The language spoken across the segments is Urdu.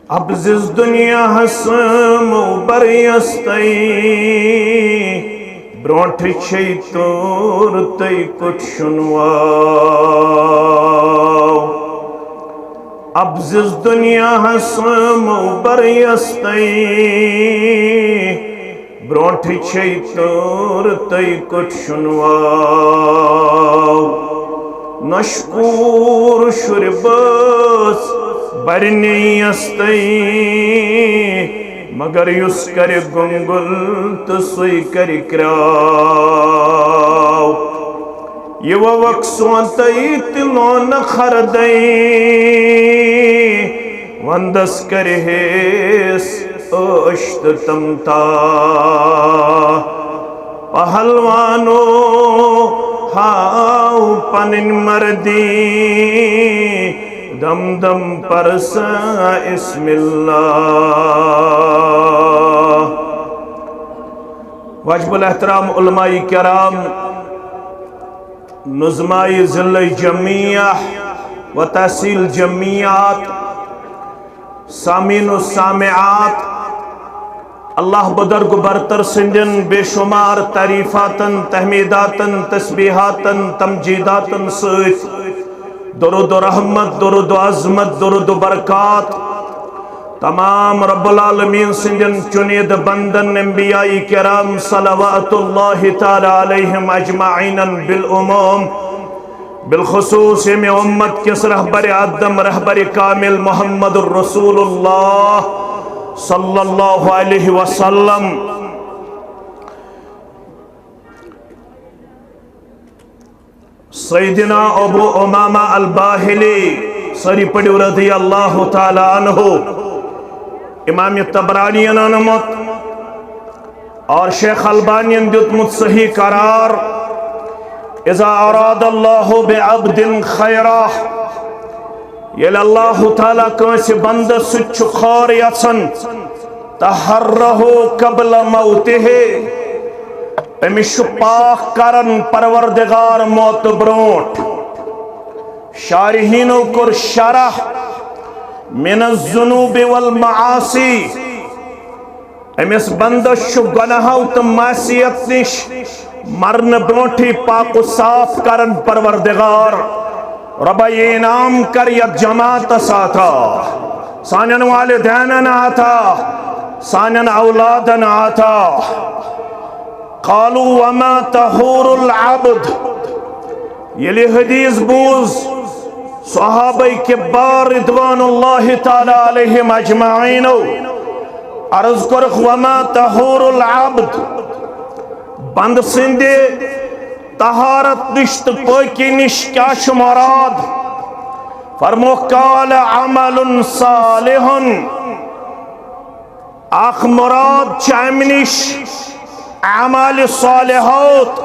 ابزز دنیا ہسمو بریستی برونٹ چھے تور تی کچھ شنواو ابزز دنیا ہسمو بریستی برونٹ چھے تور تی کچھ شنواو نشکور شربس برنی استی مگر یس کر گنگل تسوی کر کراو یہ وقسوان تی تلون خردی وندس کر حیث اشت تمتا پہلوانو ہاو پنن مردی دم دم پرسا اسم اللہ واجب الاحترام علماء کرام نظمائی ضلع جمعیہ و تحصیل جمعیات سامعین و سامعات اللہ بدرگ برتر سندن بے شمار تعریفاتن تحمیداتن تسبیحاتن تمجیداتن سیت درود و رحمت درود و عظمت درود و برکات تمام رب العالمین سندن چنید بندن انبیاء کرام صلوات اللہ تعالی علیہم اجمعین بالعموم بالخصوص میں امت کس رہبر آدم رہبر کامل محمد الرسول اللہ صلی اللہ علیہ وسلم سیدنا ابو امامہ الباہلی سری پڑیو رضی اللہ تعالی عنہ امام تبرانی نمت اور شیخ البانی دیتمت صحیح قرار اذا اراد اللہ بعبد خیرہ یل اللہ تعالیٰ کنسی بند سچ خور یسن تحرہو قبل موتہ امیش پاک کرن پروردگار موت برونٹ شارحینو کر شرح من الذنوب والمعاصی امیس بندش گناہو تم معصیت نش مرن برونٹی پاک و صاف کرن پروردگار ربا یہ انعام کر یا جماعت ساتھا سانین والدین آتا سانین اولادن آتا قالوا وما طہور العبد یہ لی حدیث بوز صحابہ کبار رضوان اللہ تعالی علیہم اجمعین عرض کرخ وما طہور العبد بند سندے طہارت نشت پاکی نش کیا شماراد فرمو قال عمل صالح آخ مراد چامنش اعمال صالحات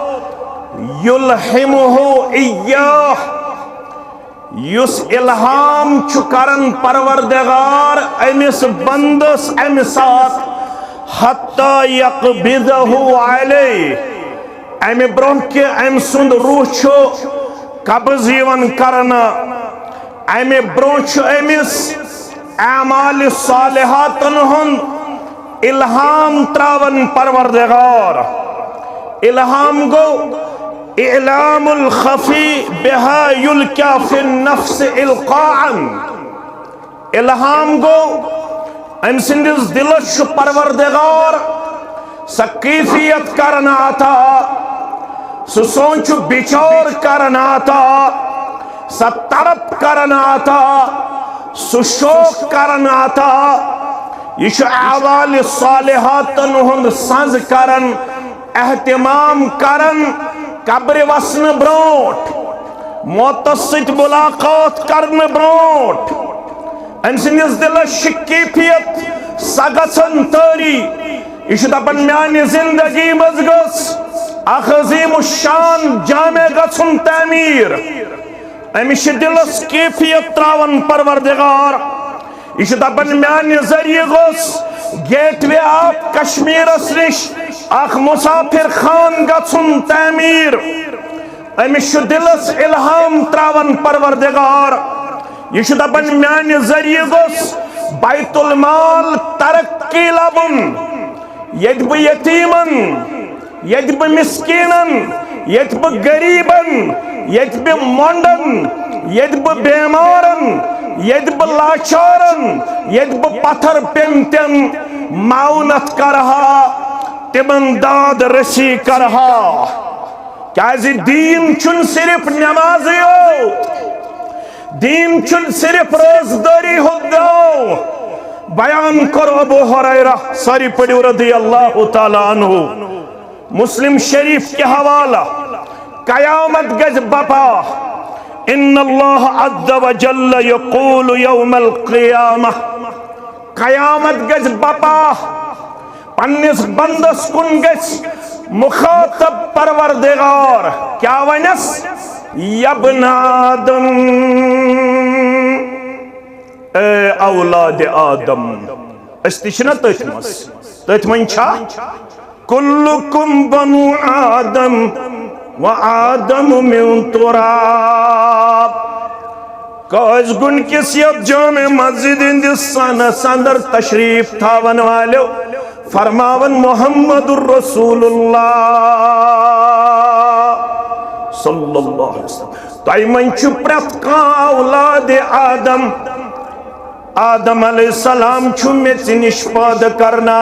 یلحمہ ایاہ یس الہام چکرن پروردگار امس بندس امسات حتی یقبضہ علیہ ام برون کے ام سند روح چھو قبض یون کرنا ام برون چھو امس اعمال صالحاتن ہن الہام تراون پروردگار الہام گو اعلام الخفی بہا یلکا فی النفس القاعا الہام گو ام سندس دلش پروردگار سکیفیت کرنا آتا سوچ بچور کرنا آتا سترپ کرنا آتا سشوق کرنا آتا یہ اعمال صالحاتن ہند سنز کرن اہتمام کرن قبر وسن برونٹ موتست ملاقات کرن برونٹ ام سندس دلس شکیفیت سگسن تاری یہ دپن میانہ زندگی مزگس اخ عظیم الشان جامع گژھن تعمیر امس دلس کیفیت تراون پروردگار یہ دپن میانہ ذریعہ گوس گیٹ وے آف کشمیرس نش اخ مسافر خان گژھن تعمیر امس دلس الہام تراون پروردگار یہ دپن میانہ ذریعہ گوس بیت المال ترقی لبن ید بہ یتیمن ید بہ مسکینن ید بہ غریبن ید بہ مونڈن ید بہ بیمارن ید بہ لاچارن ید بہ پتھر پیمتن معاونت کرہا تمن داد رسی کرہا کیازِ دین چھن صرف نمازیو دین چھن صرف روزداری ہوگاو بیان کرو ابو ہریرہ ساری پڑھو رضی اللہ تعالیٰ عنہ مسلم شریف کے حوالہ قیامت گز بپا ان اللہ عز و جل یقول یوم القیامہ قیامت گز بپا پنس بندس کن گز مخاطب پروردگار کیا ونس یبن آدم اے اولاد آدم استشنہ تتمن چھا کلکم بنو آدم و آدم من تراب کاز گن کس یب جامع مسجد ہندوستان سندر تشریف تھاون والو فرماون محمد الرسول اللہ صلی اللہ علیہ وسلم تائمن چپرت کا اولاد آدم آدم علیہ السلام چھمیت نشپاد کرنا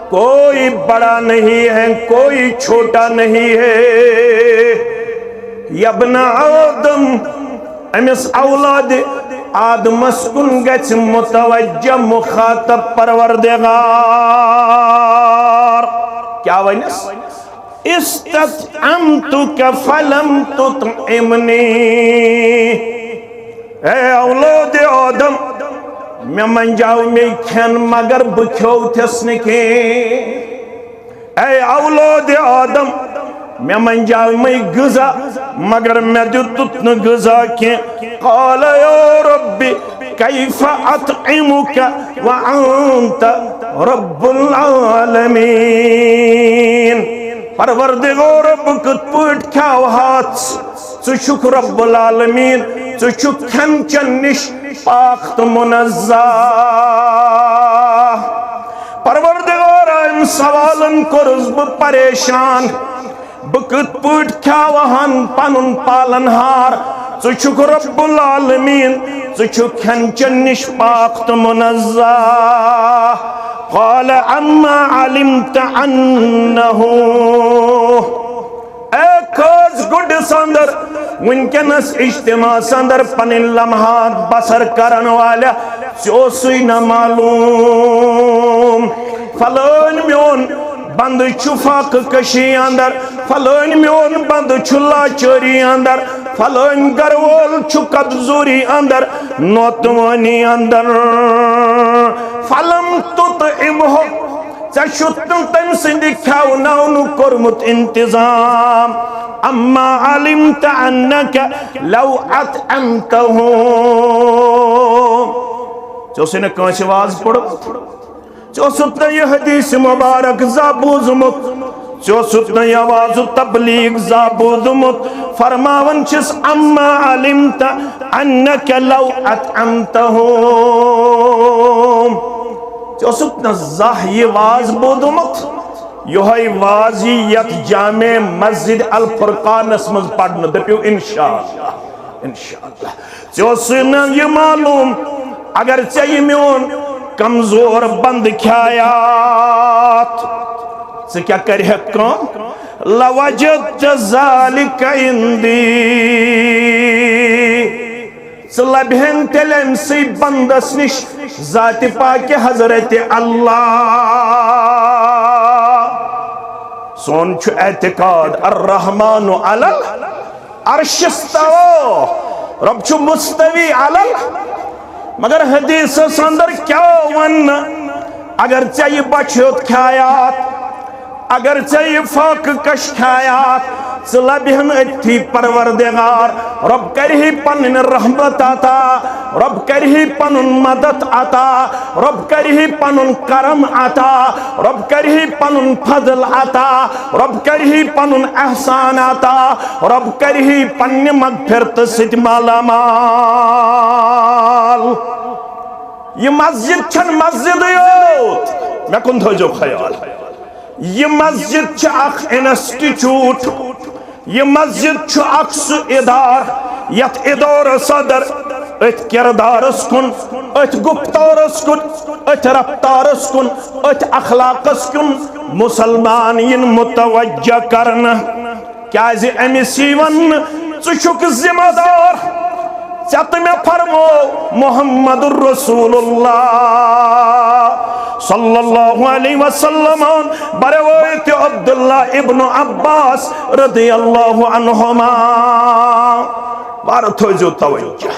کوئی بڑا نہیں ہے کوئی چھوٹا نہیں ہے یبن آدم امس اولاد آدم اسکن گچ متوجہ مخاطب پروردگار کیا ونس استطعمتک فلم تطعمنی اے اولاد آدم میں من جاؤ میں کھن مگر بکھو تھسنکے اے اولاد آدم میں من جاؤ میں غذا مگر میں دیتن غذا کے قال یا ربی کیف اطعمک وانت رب العالمین پروردگار رب کت پوٹ کھاو ہاتھ چھ رب العالمین چھ کھن چن نش پاک تو منزہ پروردگار ان سوالن کرز ب پریشان بکت پوٹ کھاوہن پنن پالن ہار چھ رب العالمین چھ کھن چن نش پاک تو منزہ قال اما علمت انہو اے کھوز گڈ سندر ونکنس اجتماع سندر پنن لمحات بسر کرن والا چوسوی نہ معلوم فلان میون بند چفاق کشی اندر فلان میون بند چلا چوری اندر فلان گرول چکت زوری اندر نوتوانی اندر فلم تطعمہ چشتن تم سندی کھاو ناونو کرمت انتظام اما علمت انک لو اطعمتہو چوسی نے کانسی واز پڑھو چوسط یہ حدیث مبارک زابوزمت چوسط یہ آواز تبلیغ زابوزمت فرماون چس اما علمت انک لو اطعمتہو چوسط نزاہ یہ واز بودمت یہی واضی یک جامع مسجد الفرقان اسمز پڑھنا دپیو انشاءاللہ انشاءاللہ چوسط یہ معلوم اگر چاہیے میون کمزور بند کھایات سے کیا کری ہے کام لوجدت ذالک اندی سلبہن تلیم سی بندس نش ذات پاک حضرت اللہ سون چھو اعتقاد الرحمن علل عرش استوى رب چھو مستوی علل مگر حدیث سندر کیا ون اگر چاہیے بچھوت کھایات اگر چاہیے فاق کش کھایات لبہن اتھی پروردگار رب کرہی پنن رحمت آتا رب کرہی پنن مدد آتا رب کرہی پنن کرم آتا رب کرہی پنن فضل آتا رب کرہی پنن احسان آتا رب کرہی پنن مغفرت ست مالا مال یہ مسجد چھن مسجد یوت میں کن تھوجو خیال یہ مسجد چھ اخ انسٹیٹیوٹ یہ مسجد چھ اخ سو ادار یت ادار صدر ات کردارس کن ات گفتارس کن ات رفتارس کن ات اخلاقس کن مسلمان ین متوجہ کرنا کیازِ امس ون ژٕ ذمہ دار ژےٚ میں فرمو محمد الرسول اللہ صلی اللہ علیہ وسلم بروایت عبداللہ ابن عباس رضی اللہ عنہما وار تھوزیو توجہ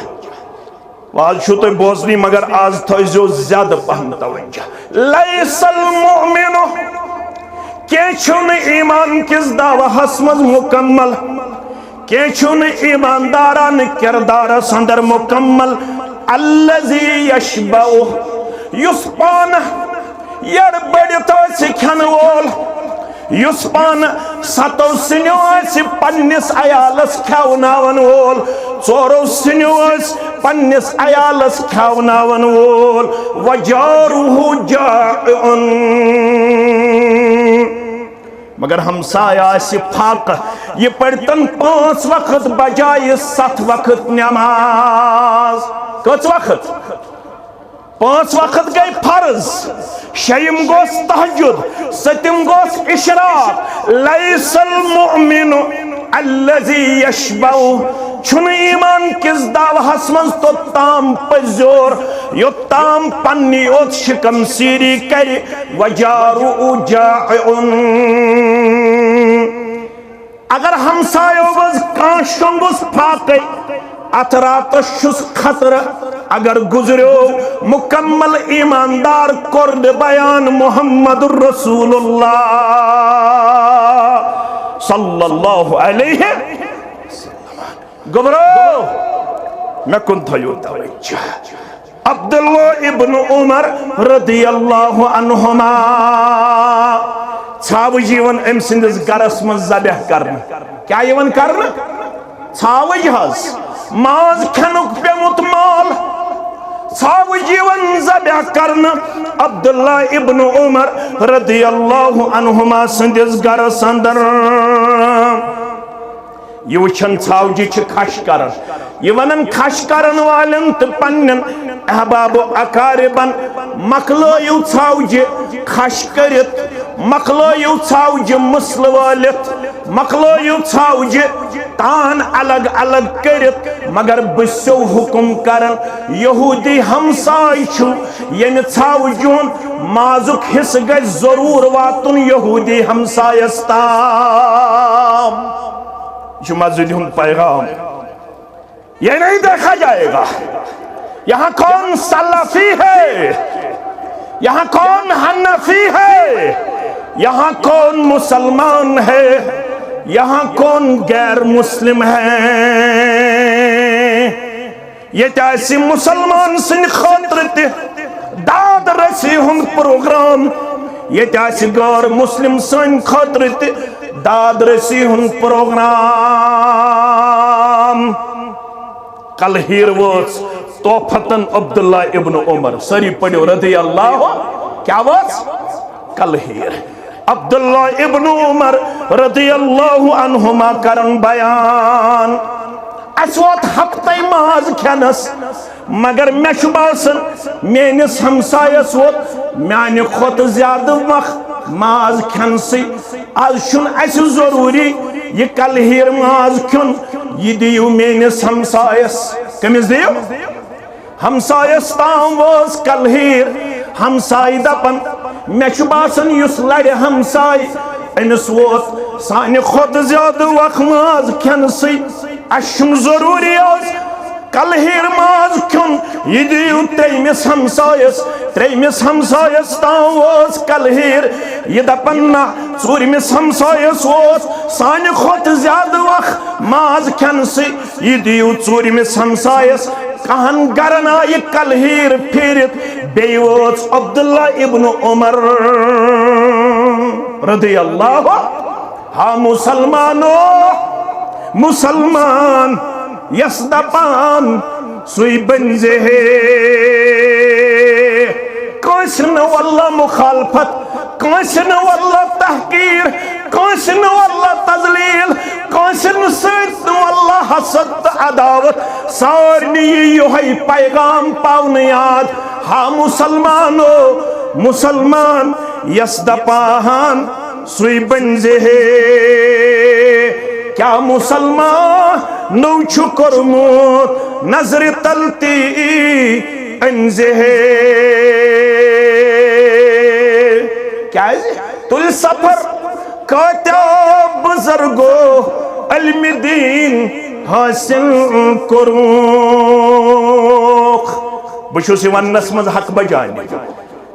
واز چھو تو بوزنی مگر آز تھوزیو زیادہ پہم توجہ لیس المؤمن کیچھن ایمان کس دعوی حسمز مکمل کیچھن ایمانداران کردار سندر مکمل اللذی یشبعو یس پان یر بڑیتا سی کھن وول یس پان ستو سنیو ایسی پنیس ایالس کھاوناون وول چورو سنیو ایسی پنیس ایالس کھاوناون وول وجاروہ جائعن مگر ہمسایہ ایسی پھاق یہ پڑھتن 5 وقت بجائے 7 وقت نماز کچھ وقت 5 وقت گئی فرض شیم گوس تحجد ستم گوس اشراق لیس المؤمن الذي یشبعو چھن ایمان کس دعوہس منز تو تام پزور یو تام پنی اوت شکم سیری کری وجارو جائعن اگر ہمسایو بز کانشن بز پھاقی اتراتش شس خطر اگر گزریو مکمل ایماندار کرد بیان محمد الرسول اللہ صلی اللہ علیہ گبرو میں کن تھیو توجہ عبداللہ ابن عمر رضی اللہ عنہما چھاو جیون ام سندس گرس من ذبح کرنا کیا یون کرنا چھاو جہاز ماز کھنک پیمت مال چھاو جیون ذبح کرنا عبداللہ ابن عمر رضی اللہ عنہما سندس گرس اندر یہ وچھن چھاو جی چھ کھش کرن یہ ونن کھش کرن والن تو پنن احباب و اقاربن مکلویو چھاو جی کھش کرت مکلویو چھاو جی مسل والت مکلویو چھاو جی تان الگ الگ کرت مگر بسو حکم کرن یہودی ہمسائی چھو یعنی چھاو جون مازک حص گئی ضرور واتن یہودی ہمسائستام جو مسجد ہم پیغام یہ نہیں دیکھا جائے گا یہاں کون سلفی ہے یہاں کون حنفی ہے یہاں کون مسلمان ہے یہاں کون غیر مسلم ہے یہ ایسی مسلمان سن خاطر داد رسی ہم پروگرام یہ ایسی غیر مسلم سن خاطر داد رسی ہن پروگرام کل ہیر ووز توفتن عبداللہ ابن عمر سری پڑھو رضی اللہ کیا ووز کل ہیر عبداللہ ابن عمر رضی اللہ عنہما کرن بیان اسوات ہفتے ماز کھنس مگر میں شباسن مینس ہمسایس ووت میانی خود زیادہ وقت ماز کھن سی آج شن ایسی ضروری یہ کل ہیر ماز کھن یہ دیو مینس ہمسایس کمیز دیو ہمسایس تام واز کل ہیر ہمسائی دپن میں شباسن یس لڑ ہمسائی انس ووت سانی خود زیادہ وقت ماز کھن سی اشم ضروری آز کل ہیر ماز کھن یہ دیو تریمس ہمسایس تام واز کل ہیر یہ دپنا ژوٗرمِس ہمسایس واز سانہِ کھۄتہٕ زیادٕ وقت ماز کھٮ۪ن سی یہ دیو ژوٗرمِس ہمسایس کہن گرن آئی کل ہیر پھیرت بیٚیہِ وٲژ عبداللہ ابن عمر رضی اللہ ہا مسلمانو مسلمان یس دپان سوی بنزے کانسن واللہ مخالفت کانسن واللہ تحقیر کانسن واللہ تذلیل کانسن سیت واللہ حسد عداوت سارنی یہی پیغام پاون یاد ہاں مسلمانو مسلمان یس دپاہان سوی بنزے کیا مسلمان نو چھو کرموت نظر تلتی انزے کیا ہے تل سفر کاتیا بزرگو علم دین حاصل کروں بشو سی ونس مز حق بجانی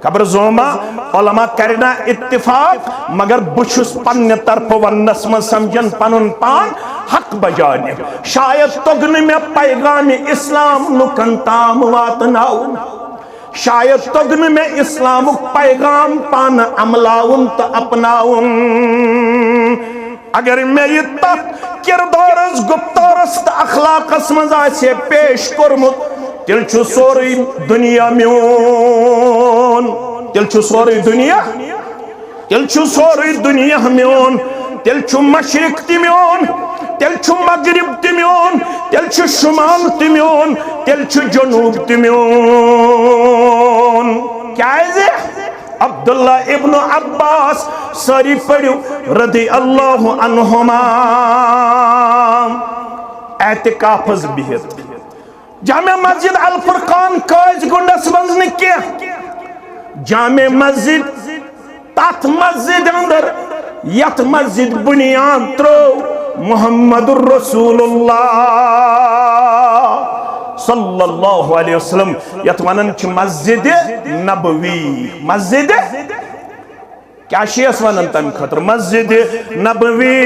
خبر زوما علماء کرنا اتفاق مگر بشس پن طرف ونس مز سمجھن پنن پان حق بجانی شاید تگن میں پیغام اسلام لکن تام واتناؤن شاید تگن میں اسلام پیغام پان عملاؤن تا اپناؤن اگر میں یہ تک کردارس گفتارس تا اخلاق اسمز آئے پیش کرمت تیل چھو سوری دنیا میون تیل چھو سوری دنیا تیل چھو سوری دنیا میون تیل چھو مشرق تی میون تیل چھو مغرب تی میون تیل چھو شمال تی میون تیل چھو جنوب تی میون کیا ہے زی عبداللہ ابن عباس ساری پڑھو رضی اللہ عنہما اعتکافز بہت جامع مسجد الفرقان کاج گنڈس منزن کیا جامع مسجد تات مسجد اندر یت مسجد بنیان ترو محمد الرسول اللہ صلی اللہ علیہ وسلم یت ونن چھ مسجد نبوی مسجد کیا شیئس ونن تم خطر مسجد نبوی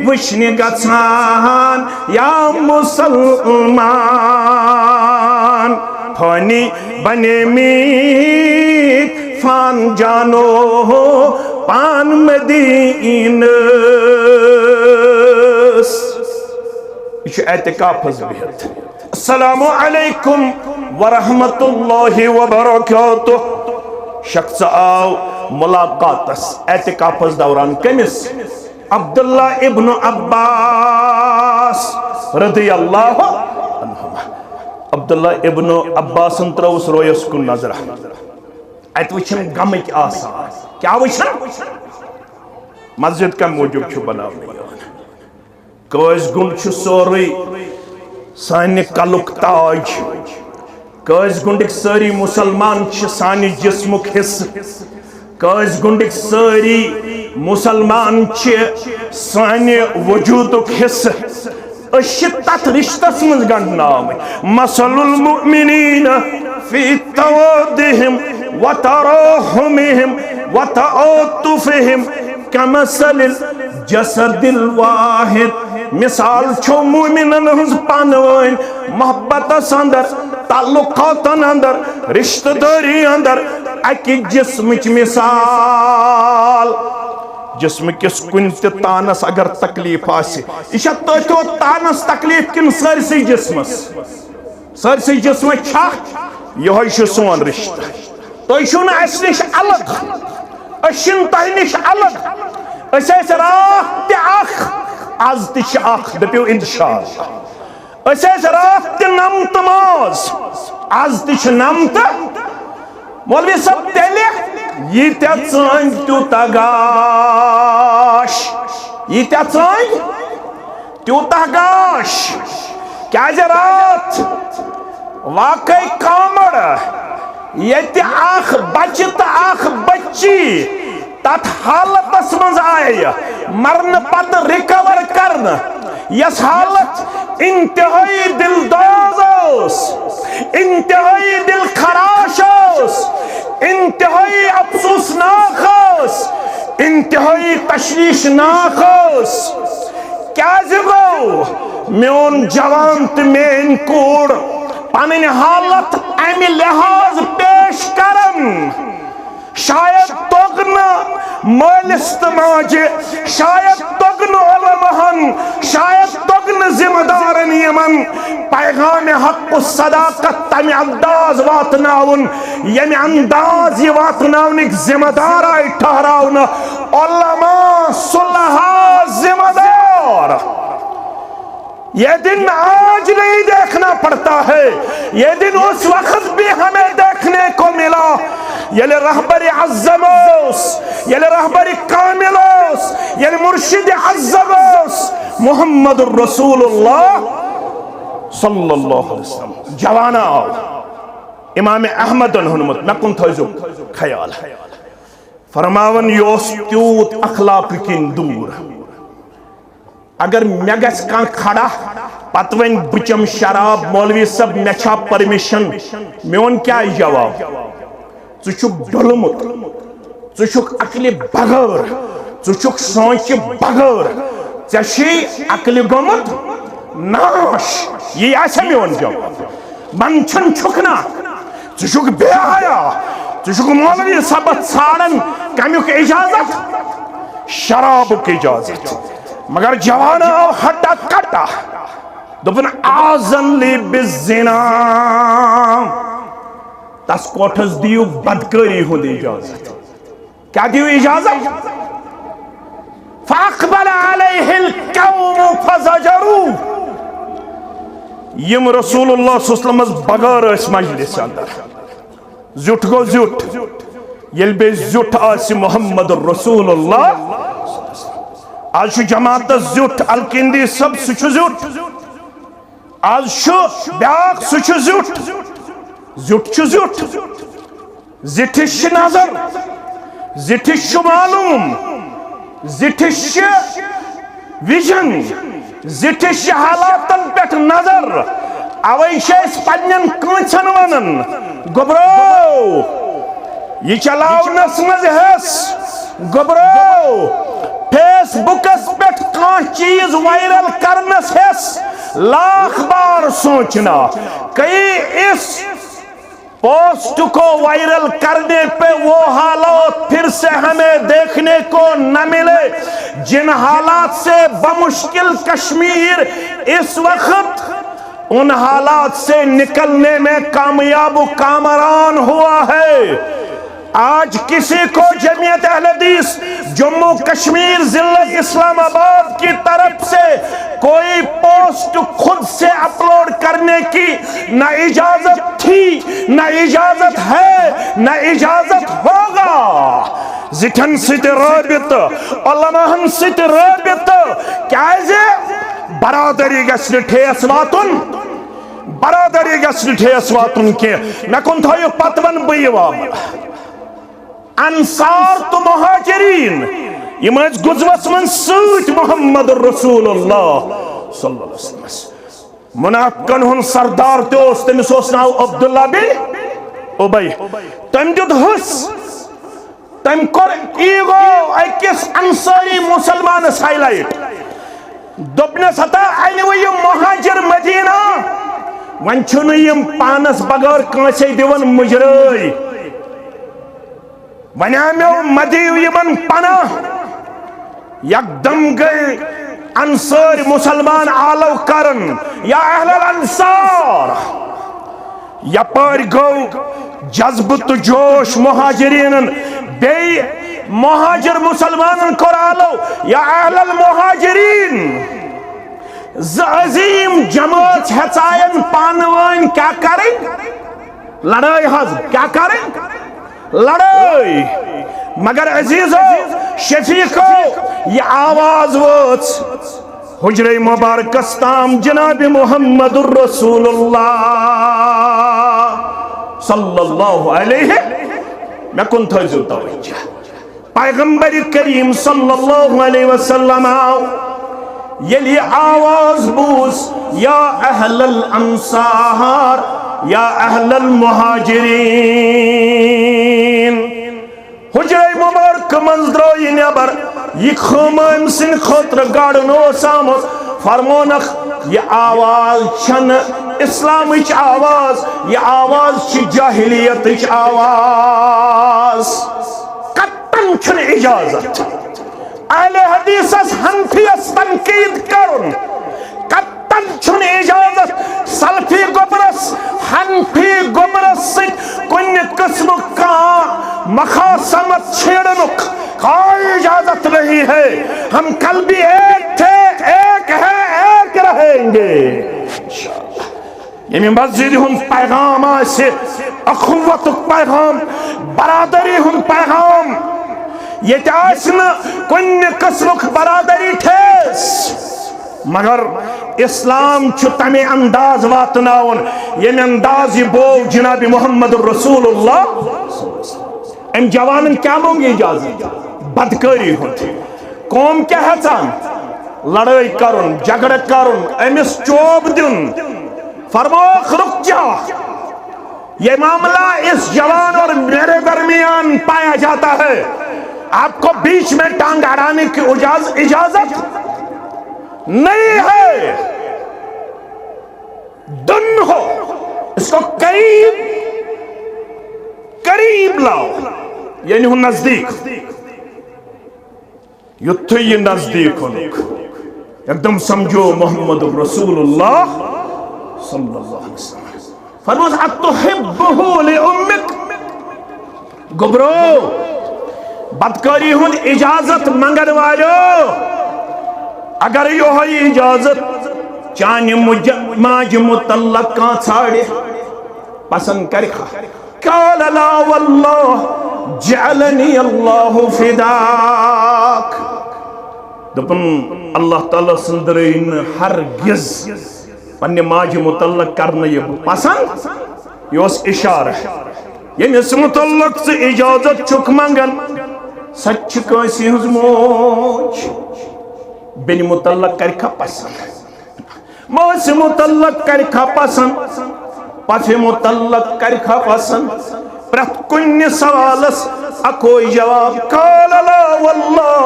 وشنی گژھان یا مسلمان پھانی بنے میت فان جانو پان مدینس یہ اعتکاف بہت السلام علیکم ورحمت اللہ وبرکاتہ شخص آو ملاقاتس اعتکاف دوران کمس عبداللہ ابن عباس رضی اللہ عنہما عبداللہ ابن عباس تروس رویس کن نظرہ ایت وچھن غمک آسان کیا وچھن مسجد کا موجب چھو بناو نہیں کاز گنڈ چھو سوری سانی کلک تاج کاز گنڈک ساری مسلمان چھ سانی جسمک حص کاز گنڈک ساری مسلمان چھ سانی وجودک حص اشتت رشتس من گنڈ نام مثل المؤمنین فی توادہم وتراحمہم وتعاطفہم کمثل الجسد الواحد مثال چھو مومنن ہز پانوائن محبت اندر تعلقات اندر رشتہ داری اندر اکی جسمچ مثال جسم کس کنت تانس اگر تکلیف آسی یہ تو تانس تکلیف کن سرسی جسمس سرسی جسم چھا یہ سون رشتہ تو یہ اس نش الگ اشن تہ نش الگ اس رات تہ اخ آز تہ اخ دپیو انشاءاللہ اس رات تہ نمت ماز آز تہ نمت مولوی صاحب تیلے یہ تیا ژٲنٛگۍ تیوٗتاہ گاش یہ تیا ژٲنٛگۍ تیوٗتاہ گاش کیازِ رات واقعی کامڑ ییٚتہِ اکھ بچہِ تہٕ اکھ بچی تتھ حالتس منٛز آیہِ مرنہٕ پتہٕ رِکور کرنہٕ یس حالت انتہائی دلداز اوس انتہائی دل خراش اوس انتہائی افسوسناک اوس انتہائی تشویشناک اوس کیازِ گوٚو میون جوان تہٕ میٲنۍ کوٗر پنٕنۍ حالت امہِ لحاظ پیش کرن شاید توٚگ نہٕ مٲلِس تہٕ ماجہِ شاید توٚگ نہٕ علماہن شاید توٚگ نہٕ ذمہٕ دارن یہِ یمن پیغام حق و صداقت تمہ انداز واتناون یمہ انداز یہ واتناونک ذمہ دار آئی ٹھہراؤنا علماء صلحاء ذمہ دار. یہ دن آج نہیں دیکھنا پڑتا ہے، یہ دن اس وقت بھی ہمیں دیکھنے کو ملا یل رہبر عظموس، یل رہبر کاملوس، یل مرشد عظموس محمد الرسول اللہ صلی اللہ علیہ وسلم جوانا آو امام احمد ہنمت میں کن تھوزو خیال فرماون یوس تیوت اخلاق کن دور اگر میں گس کان کھڑا پتوین بچم شراب مولوی صاحب میں چھا پرمیشن میون کیا جواب ژٕ ڈولمت ژٕ عقل بغیر ژٕ سوچ بغیر ژےٚ عقل گومت ناش یہ آسا میون جواب منچن چھکنا ژٕ بے حیا ژٕ مولوی صاحب ژھانڈن کمیک اجازت شرابک اجازت مگر جوان آو ہٹا کٹا دپن آزن لی بالزنا تس کوٹھس دیو بدکاری ہو دی اجازت کیا دیو اجازت فاقبل علیہ القوم فزجرو یم رسول اللہ صلی اللہ علیہ وسلم بغیر اس مجلس اندر زیٹ گو زیٹ یل بے زیٹ آسی محمد رسول اللہ آج شو جماعت زیٹ الکندی سب سچو زیٹ آج شو بیاق سچو زیٹ زیٹ چو زیٹ زیٹش نظر زیٹش معلوم زیٹش ویژن زیٹش حالاتن پیٹ نظر اوئی شیس پنین کانچن ونن گبرو یہ چلاو نسمز حس گبرو فیس بکس پیٹ کان چیز وائرل کرنس حس لاکھ بار سوچنا کئی اس پوسٹ کو وائرل کرنے پہ وہ حالات پھر سے ہمیں دیکھنے کو نہ ملے جن حالات سے بمشکل کشمیر اس وقت ان حالات سے نکلنے میں کامیاب و کامران ہوا ہے. آج کسی کو جمعیت اہل حدیث جموں کشمیر ضلع اسلام آباد کی طرف سے کوئی پوسٹ خود سے اپلوڈ کرنے کی نہ اجازت تھی، نہ اجازت ہے، نہ اجازت ہوگا. زٹھن سیت رابط علماءن سیت رابط کیازے برادری گژھِ ٹھیس واتن برادری گژھِ ٹھیس واتن کی مےٚ کُن تھٲیِو پتون بہٕ یہِ انصار تو مہاجرین یہ گزوس من سوت محمد رسول اللہ صلی اللہ علیہ وسلم منافقن ہن سردار تیوس تمس اوس ناو عبداللہ بن ابی تم دیت حس تم کور ایگو اکس انصاری مسلمانس ہائی لائٹ دپنس ہتا اینو یم مہاجر مدینہ ون چھن یم پانس بغیر کانسی دیون مجرائی ونیامیو مدیو یمن پناہ یکدم گئی انصار مسلمان آلو کرن یا اہل الانصار یا پر گو جذب تو جوش مہاجرین بی مہاجر مسلمان کر آلو یا اہل المہاجرین عظیم جماعت ہچائن پانوائن کیا کریں لڑائی حض کیا کریں لڑائی مگر عزیزو شفیقو یہ آواز وچ حجر مبارکستام جناب محمد الرسول اللہ صلی اللہ علیہ میں کن تھوزو توجہ پیغمبر کریم صلی اللہ علیہ وسلم یلی آواز بوس یا اہل الانصار یا اہل المہاجرین حجر مبارک منظروی نیبر یہ خمام سن خطر گاڑنو سامت فرمونخ یہ آواز چھن اسلامچ آواز یہ آواز چھ جاہلیتچ آواز قطن چھن اجازت اہل حدیث اس حنفی اس تنقید کرن قطن تن چھن اجازت سلفی گوبرس حنفی گوبرس ست کن قسم کا مخاصمت چھیڑنک کوئی اجازت نہیں ہے. ہم کل بھی ایک تھے، ایک ہے، ایک رہیں گے انشاءاللہ. یعنی مسجد ہن پیغام آسے اخوت پیغام، برادری ہن پیغام. یہ آسنا کن قسم برادری ٹھیس، مگر اسلام چھو تمہیں انداز واتناون یم انداز یہ بو جناب محمد رسول اللہ. ام جوانن کیا مونگی اجازت؟ بدکاری ہوتی. قوم کیا ہے چان؟ لڑائی کرن، جھگڑ کرن، امس چوب دن. فرموخ رک جا، یہ معاملہ اس جوان اور میرے درمیان پایا جاتا ہے. آپ کو بیچ میں ٹانگ اڑانے کی اجازت نہیں ہے. دن ہو اس کو قریب لاؤ، یعنی ہوں نزدیک. یتھو یہ نزدیک ہونک ایک دم سمجھو محمد رسول اللہ صلی اللہ علیہ وسلم. فرموز اتحبہ لأمک. گبرو بدکاری ہون اجازت منگن والو، اگر یہ ہوئی اجازت چانی ماج متعلق کان چھاڑے پسند کرکھا. قال لا واللہ جعلنی اللہ فداک. دپن اللہ تعالیٰ سندرین ہرگز پنی ماج متعلق کرنا یہ پسند. یہ اس اشارہ یعنی اس متعلق سے اجازت چک منگن سچ کسی ہز موج بن متعلق کرکھا پسند، موس متعلق کرکھا پسند، پف متعلق کرکھا پسند. پرت کن سوالس اکوئی جواب. قال لا واللہ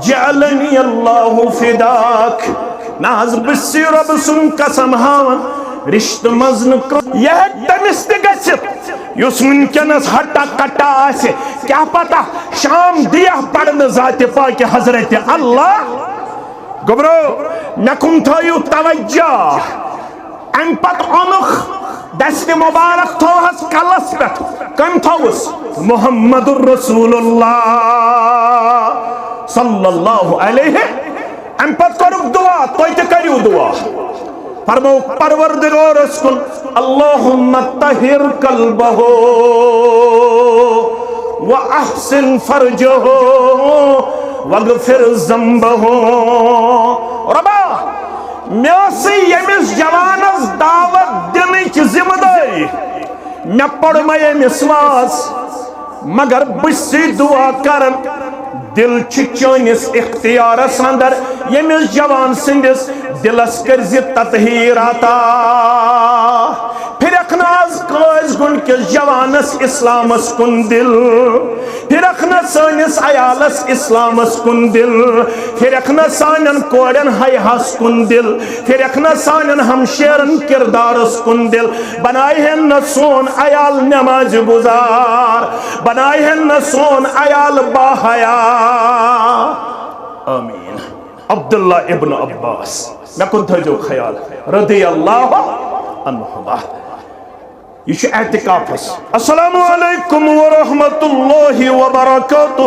جعلنی اللہ فداک. ناز بسی رب سن قسم ہاون رشت مزن کو یہ تمست گچت یس منکنس ہٹا کٹا آسے. کیا پتا شام دیا پڑھن ذات پاک حضرت اللہ. گبرو مکم تھایو توجہ. ام پت اونخ دست مبارک تھوہس کلس پت. کم تھوس؟ محمد الرسول اللہ صلی اللہ علیہ. ام پت کرک دعا، توی تے کریو دعا. فرمو پروردگار اسکن اللہم طہر قلبہ وَأَحْسِنْ فَرْجَهُ وَغْفِرْ ذَنْبَهُ. ربا میاسی یمس جوانس دعوت دنچ ذمہ داری میں پڑھ میں یمس واس، مگر بسی دعا کرن دل چانس اختیارس اندر یمس جوان سندس دلس کرز تطہیر عطا. پھر اخناز قائز گن کس جوانس اسلامس کن دل، پھر اخنا سانس عیالس اسلامس کن دل، پھر اخنا سانن کوڑن حیحس کن دل، پھر اخنا سانن ہمشیرن کردارس کن دل. بنائی ہے نہ سون عیال نماز گزار، بنائی ہے نہ سون عیال باحیا. آمین. عبداللہ ابن عباس میں کن تھا جو خیال رضی اللہ عنہ. یہ اعتکاف. السلام علیکم ورحمت اللہ وبرکاتہ.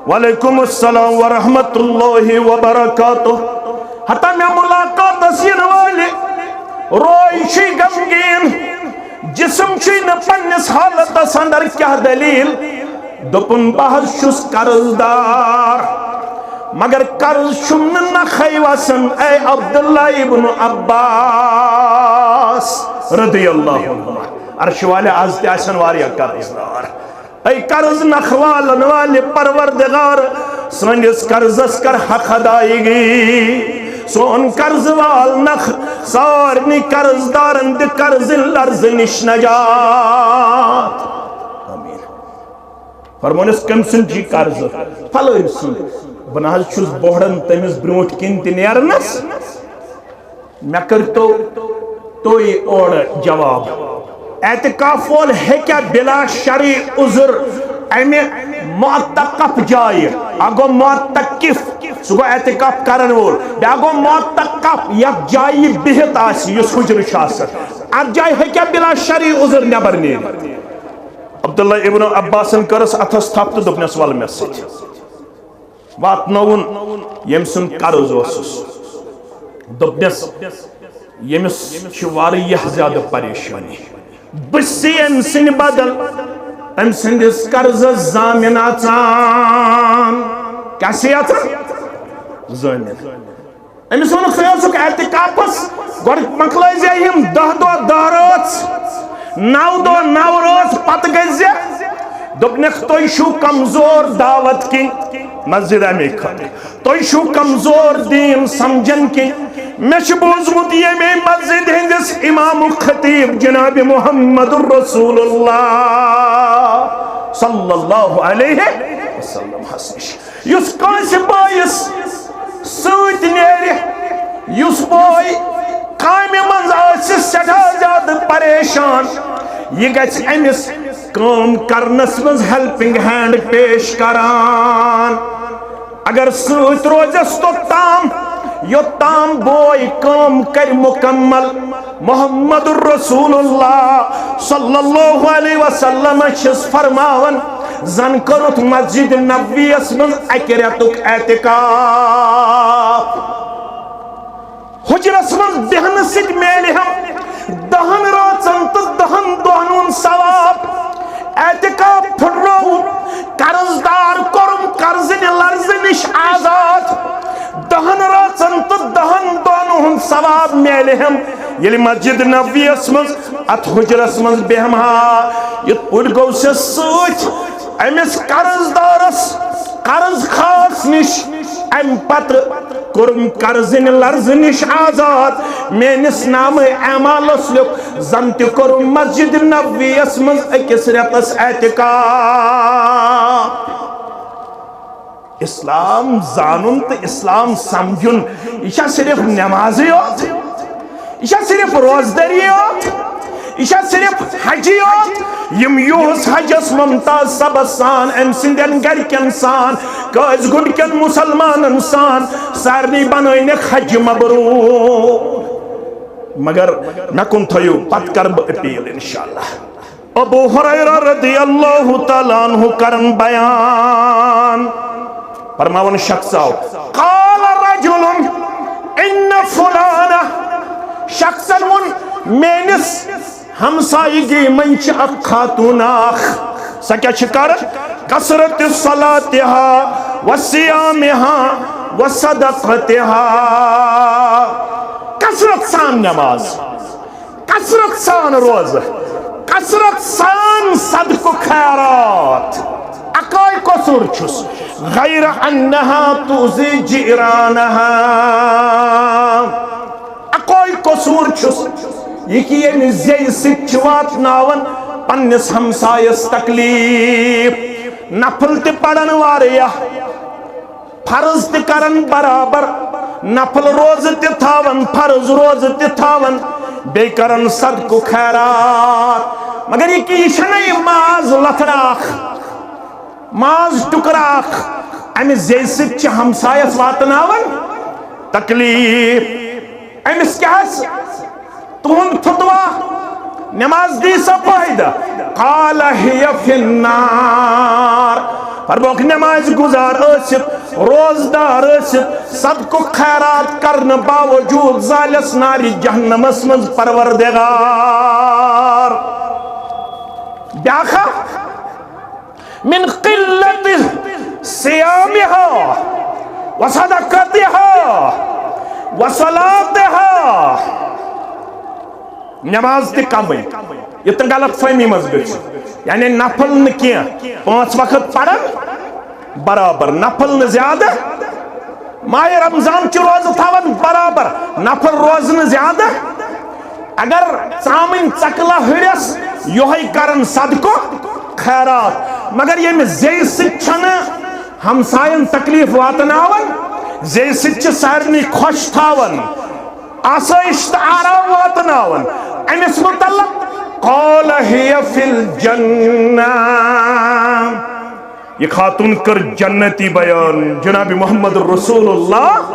وعلیکم السلام ورحمت اللہ وبرکاتہ. حتی میں ملاقات اسین والے روئی شی غمگین، جسم شی نہ پنس حالت اندر کیا دلیل. دپن بہت شس قرضدار، مگر قرض شمن نہ خیواسن اے عبداللہ ابن عباس رضی اللہ عنہ. عرش والے آز تیاسن واریا قرضدار. اے قرض نخوالن والے پروردگار سنجس قرضس کر حق ادائیگی. سون قرض وال نخ سارنی قرضدارن دی قرض لرز نش نجات. آمین. فرمونس کم سن جی قرض فلر سن بناز چھس بوڑن تمیز بروٹ کن تنیرنس. میں کرتو توی اور جواب. اعتکاف وول ہے کیا بلا شرعی عذر امی معتقف جائے اگو معتقف سو گو اعتکاف کرن وول بیا گو معتکف یک جائی بہت آسی یس حجر شاسر ات جائی ہکیا بلا شرعی عذر نبر نیر عبداللہ ابن عباسن کرس اتھس تھپ تو دپنس ول مے سۭتۍ واتنوُن یم سن قرض اوسُس دپنس یمس چھ واریاہ زیادہ پریشانی بسی ام سن بدل ام سندس قرض زامن اژان کیا سی اژان زامن امس ون خیالک اعتکافس گۄڈٕ مۄکلٲے زِ یِم 10 دۄہ 10 رٲژ 9 دۄہ 9 رٲژ پتہٕ گٔژھۍ زِ دوٚپنکھ تُہۍ چھِو کمزور دعوت کی مسجد امی خٲطرٕ تُہۍ چھِو کمزور دیٖن سمجھن کی میں چھ بوزمت یمی مسجد ہندس امام خطیب جناب محمد رسول اللہ صلی اللہ علیہ وسلم حسنش یس کانس بائیس سوت نیرِ یس بائی کامہِ منٛز آسہِ سٮ۪ٹھاہ زیادٕ پریشان یہ گژھِ أمِس کٲم کرنس منٛز ہیلپنگ ہینڈ پیش کران اگر سۭتۍ روزٮ۪س توٚتام یوٚتام بوے کٲم کر مکمل محمد رسول اللہ صلی اللہ علیہ وسلم چھس فرماون زن کرت مسجد نبویس منٛز اکہِ رٮ۪تُک اعتکاف حجرس منٛز بیہنہٕ سۭتۍ میلہِ ہم 10 رٲژن تہٕ 10 دۄہن ہُنٛد ثواب اعتکاف پھٹرووُن قرضدار کوٚرُم قرضٕنہِ لرزٕ نِش آزاد 10 رٲژن تہٕ 10 دۄہن ہُنٛد ثواب میلہِ ہم ییٚلہِ مسجد نبویس منٛز اتھ حجرس منٛز بیہم ہا یِتھ پٲٹھۍ گوٚو سُہ سۭتۍ أمِس قرضدارس قرض خاص نِش امہِ پتہٕ کوٚرُم قرضٕنہِ لرزٕ نِش آزاد میٲنِس نامے اعمالس لیوٚکھ زن تہِ کوٚرُم مسجد نبویس منٛز أکِس رٮ۪تس اعتکاف اسلام زانُن تہٕ اسلام سمجھُن یہِ چھا صرف نمازٕے یوت یہِ چھا صرف روزدٔری یوت یہِ چھا صرف حجی یوت یم یوہس حجس ممتاز سبس سان ام سندین گرکن سان قٲضۍ گُنڈکٮ۪ن مسلمانن سان سارنٕے بنٲینکھ حج مبروٗر مگر مےٚ کُن تھٲیِو پتہٕ کرٕ بہٕ اپیٖل انشاءاللہ ابو ہریرہ رضی اللہ تعالیٰ عنہ کرن بیان فرماون شخص آو قال رجل ان فلانا شخصن ون میانس ہمسائیگی من چھ اکھ خاتون اکھ سا کیا چھ کرن کثرت صلاتها وصیامها وصدقتها کثرت سان نماز کثرت سان روزہ کثرت سان صدق و خیرات اکائی قصور چھس غیر انها توزی جیرانها اکائی قصور چھس یہ کہ یہ زی سچوات ناون پنس ہمسایس تکلیف نفل تی پڑن واریا فرض تی کرن برابر نفل روز تی تھاون فرض روز تی تھاون بے کرن صدق و خیرات مگر یہ کہ یہ چھنائی ماز لطراخ ماز ٹکراخ امی زی سچ ہمسایس واتناون تکلیف امس کیا تہند فتوا نماز دی سا فائدہ قال ہی فی النار فرموک نماز گزار ٲسِتھ روزدار ٲسِتھ صدق و خیرات کرن باوجود زالس ناری جہنمس منز پروردگار بیاخا من قلت صیامها وصدقتها وصلاتها نماز تی کم یہ تو غلط فہمی مز گئی یعنی نفل نکیا 5 وقت پڑھن برابر نفل نہ زیادہ ماہ رمضان کی روز تھاون برابر نفل روز نہ زیادہ اگر ژامن ژکلا ہڑس یہ کرن صدقہ خیرات مگر یہ زی سچن ہمسائن تکلیف واتناون زی سچ سارنی خوش تھاون آسائش تا آرام واتناون امس متعلق قال ہی فی الجنہ یہ خاتون کر جنتی بیان جناب محمد رسول اللہ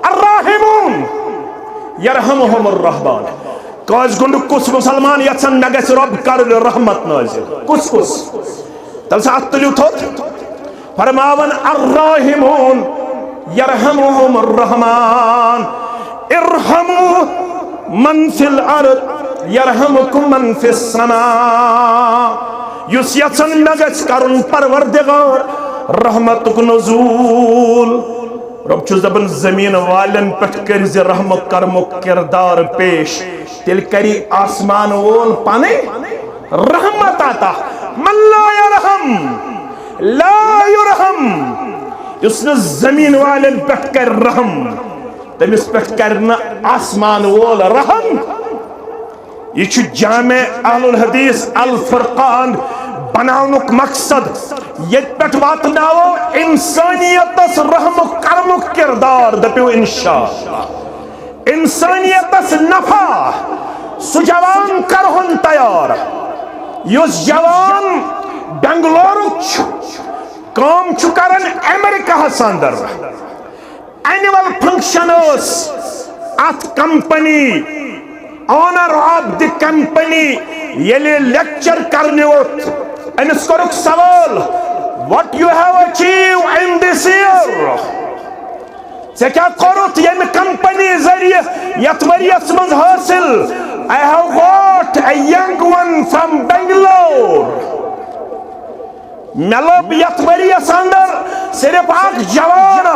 الراحمون یرحمہم الرحمن کاز گنڈ کس مسلمان یتسن نگس رب کر رحمت نازل کس تل سے اتلیو تھوت فرماون الراحمون یرحمہم الرحمن ارحمو من فی الارض یرحمکم من فی السماء یس یتسن نگس کرن پروردگار رحمتک نزول رب چھس دبن زمین والن پٹ کرز رحم کرمک کردار پیش تیل کری آسمان وول پانے رحمت آتا من لا یرحم لا یرحم اس نے زمین والن پٹ کر رحم تمس پٹ کرنا آسمان وول رحم یہ چھ جامع اہل الحدیث الفرقان بناونک مقصد یہ پٹ واتناو انسانیتس رحم کرم کردار دپیو انشاءاللہ انسانیتس نفع سو جوان کرہن تیار یس جوان بنگلورک کام چھ کرن امریکہ اندر اینول فنکشن اس ات company owner of the company یلی لیکچر کرنے وقت انس کرک سوال what you have achieved in this year سے کیا کرت یم کمپنی ذریعہ یت وریس من حاصل I have got a young one from Bangalore ملب یت وریس اندر صرف اک جوان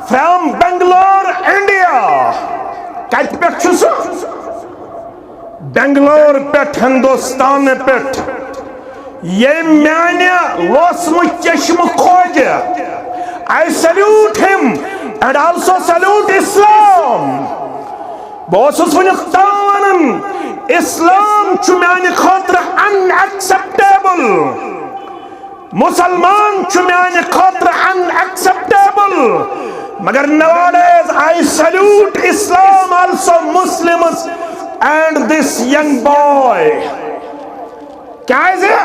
from Bangalore India کت پہ چھس بنگلور پیٹ ہندوستان پیٹ یہ میانے واسم چشم کھوج I salute him and also salute Islam بوسس ونک تاونن اسلام چھ میانے خاطر unacceptable مسلمان چھ میانے خاطر unacceptable مگر nowadays I salute Islam also Muslims and this young boy کیا ہے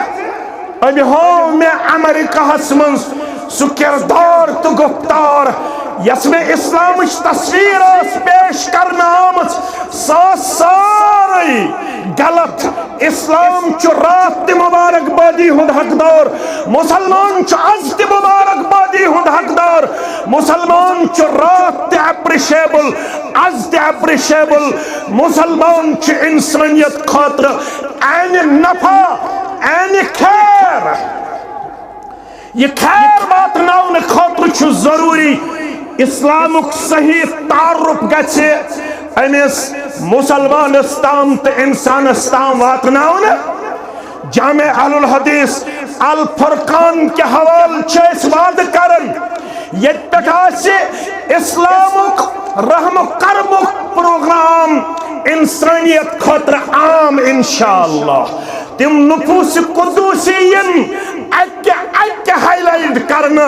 ابھی ہو میں امریکہ ہسمن سو کردار تو گفتار یس میں اسلام تصویر اس پیش کرنا آمد ساری غلط اسلام چو رات دی مبارک بادی ہند حقدار مسلمان چو از دی مبارک بادی ہند حقدار مسلمان چو رات دی اپریشیبل از دی اپریشیبل مسلمان چو انسانیت خاطر این نفع این خیر یہ خیر بات ناؤن خاطر چو ضروری اسلامک صحیح تعارف گچے امس مسلمان استام تو انسان استام واتناؤن جامع اہل الحدیث الفرقان کے حوال چیس واد کرن یہ پٹھا سے اسلامک رحم کرمک پروگرام انسانیت خاطر عام انشاءاللہ تم نفوس قدوسین اکہ ہائی لائٹ کرنا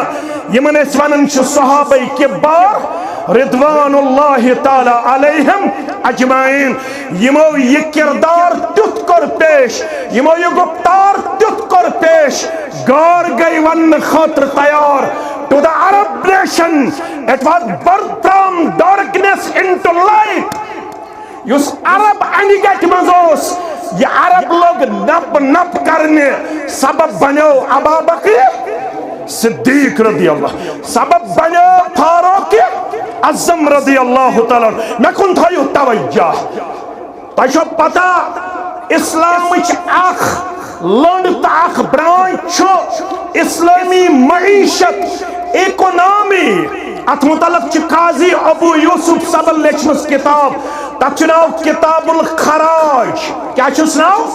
یمن اس ونن چھ صحابہ کبار رضوان اللہ تعالی علیہم اجمعین یمو یہ کردار تیت کر پیش یمو یہ گفتار تیت کر پیش گار گئی ون خاطر تیار to the Arab nation it was birth from darkness into light یس عرب انگت مزوس یہ عرب لوگ نپ نپ کرنے سبب بنو ابا بکر صدیق رضی اللہ سبب بنو فاروق اعظم رضی اللہ تعالیٰ میں کن تھا یہ توجہ تجھو پتا اسلام اخ لنڈ اخ برانچ اسلامی معیشت اکنامی ات متعلق چھ قاضی ابو یوسف صبر لیچمس کتاب تک چناو کتاب الخراج کیا چھس ناو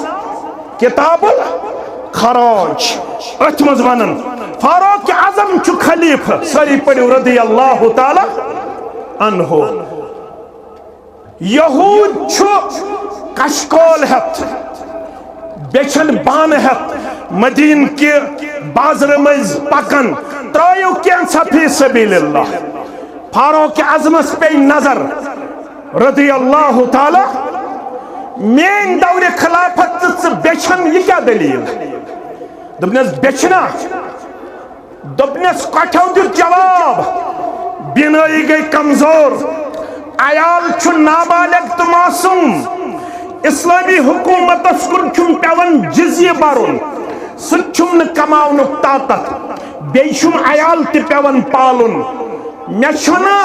کتاب الخراج اتمز ونن فاروق اعظم چھ خلیفہ سری پڑھو رضی اللہ تعالی عنہ یہود چھ کشکول ہت بیچن بان ہت مدین کے بازر مز پکن ترائیو کینسا فی سبیل اللہ فاروق اعظمس پہ نظر رضی اللہ تعالی مین دور خلافت بیچن یہ کیا دلیل دپنس بیچنا دپنس کٹھو دیت جواب بینائی گئی کمزور عیال چھو نابالغ تو معصوم اسلامی حکومت کن چھم پیون جزیہ برن سچم ن کماؤن طاقت بیشم عیال تی پیون پالن میچھنا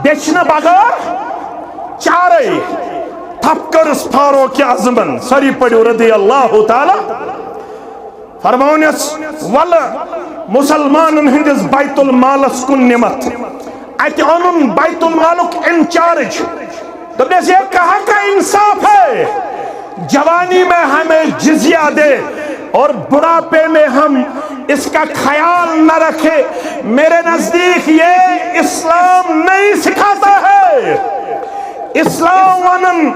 بیچنا بغیر چارے تھپکرس فاروق اعظمن سری پڑھو رضی اللہ تعالی فرمونس ول مسلمان ہندس بیت المالس کن نمت ات ان بیت المالک انچارج تو یہ کہاں کا انصاف ہے جوانی میں ہمیں جزیہ دے اور بڑھاپے میں ہم اس کا خیال نہ رکھے. میرے نزدیک یہ اسلام نہیں سکھاتا ہے. اسلام ونن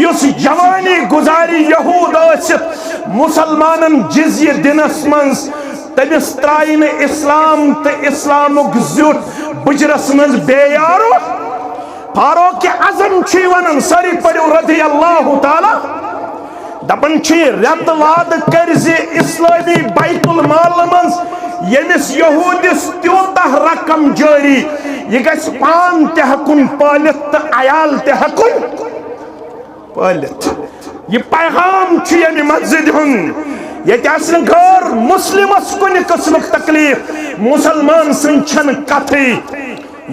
یس جوانی گزاری یہود ٲسِتھ مسلمانن جزیہ دنس منز تمس ترائی نہ اسلام تو اسلامک زیوٹ بجرس منز بے یارو. فاروق اعظم چھ ونن ساری پڑھو رضی اللہ تعالی دپن چھ رت وعد کرز اسلامی بیت المال منز یمس یہودس تیوتہ رقم جاری یہ گژھِ پان تہ ہکن پالت تو عیال تہ ہکن پالت. یہ پیغام چھ یعنی مسجد ہن یہ آسن غیر مسلمس کن قسمک تکلیف مسلمان سن چھن کتھی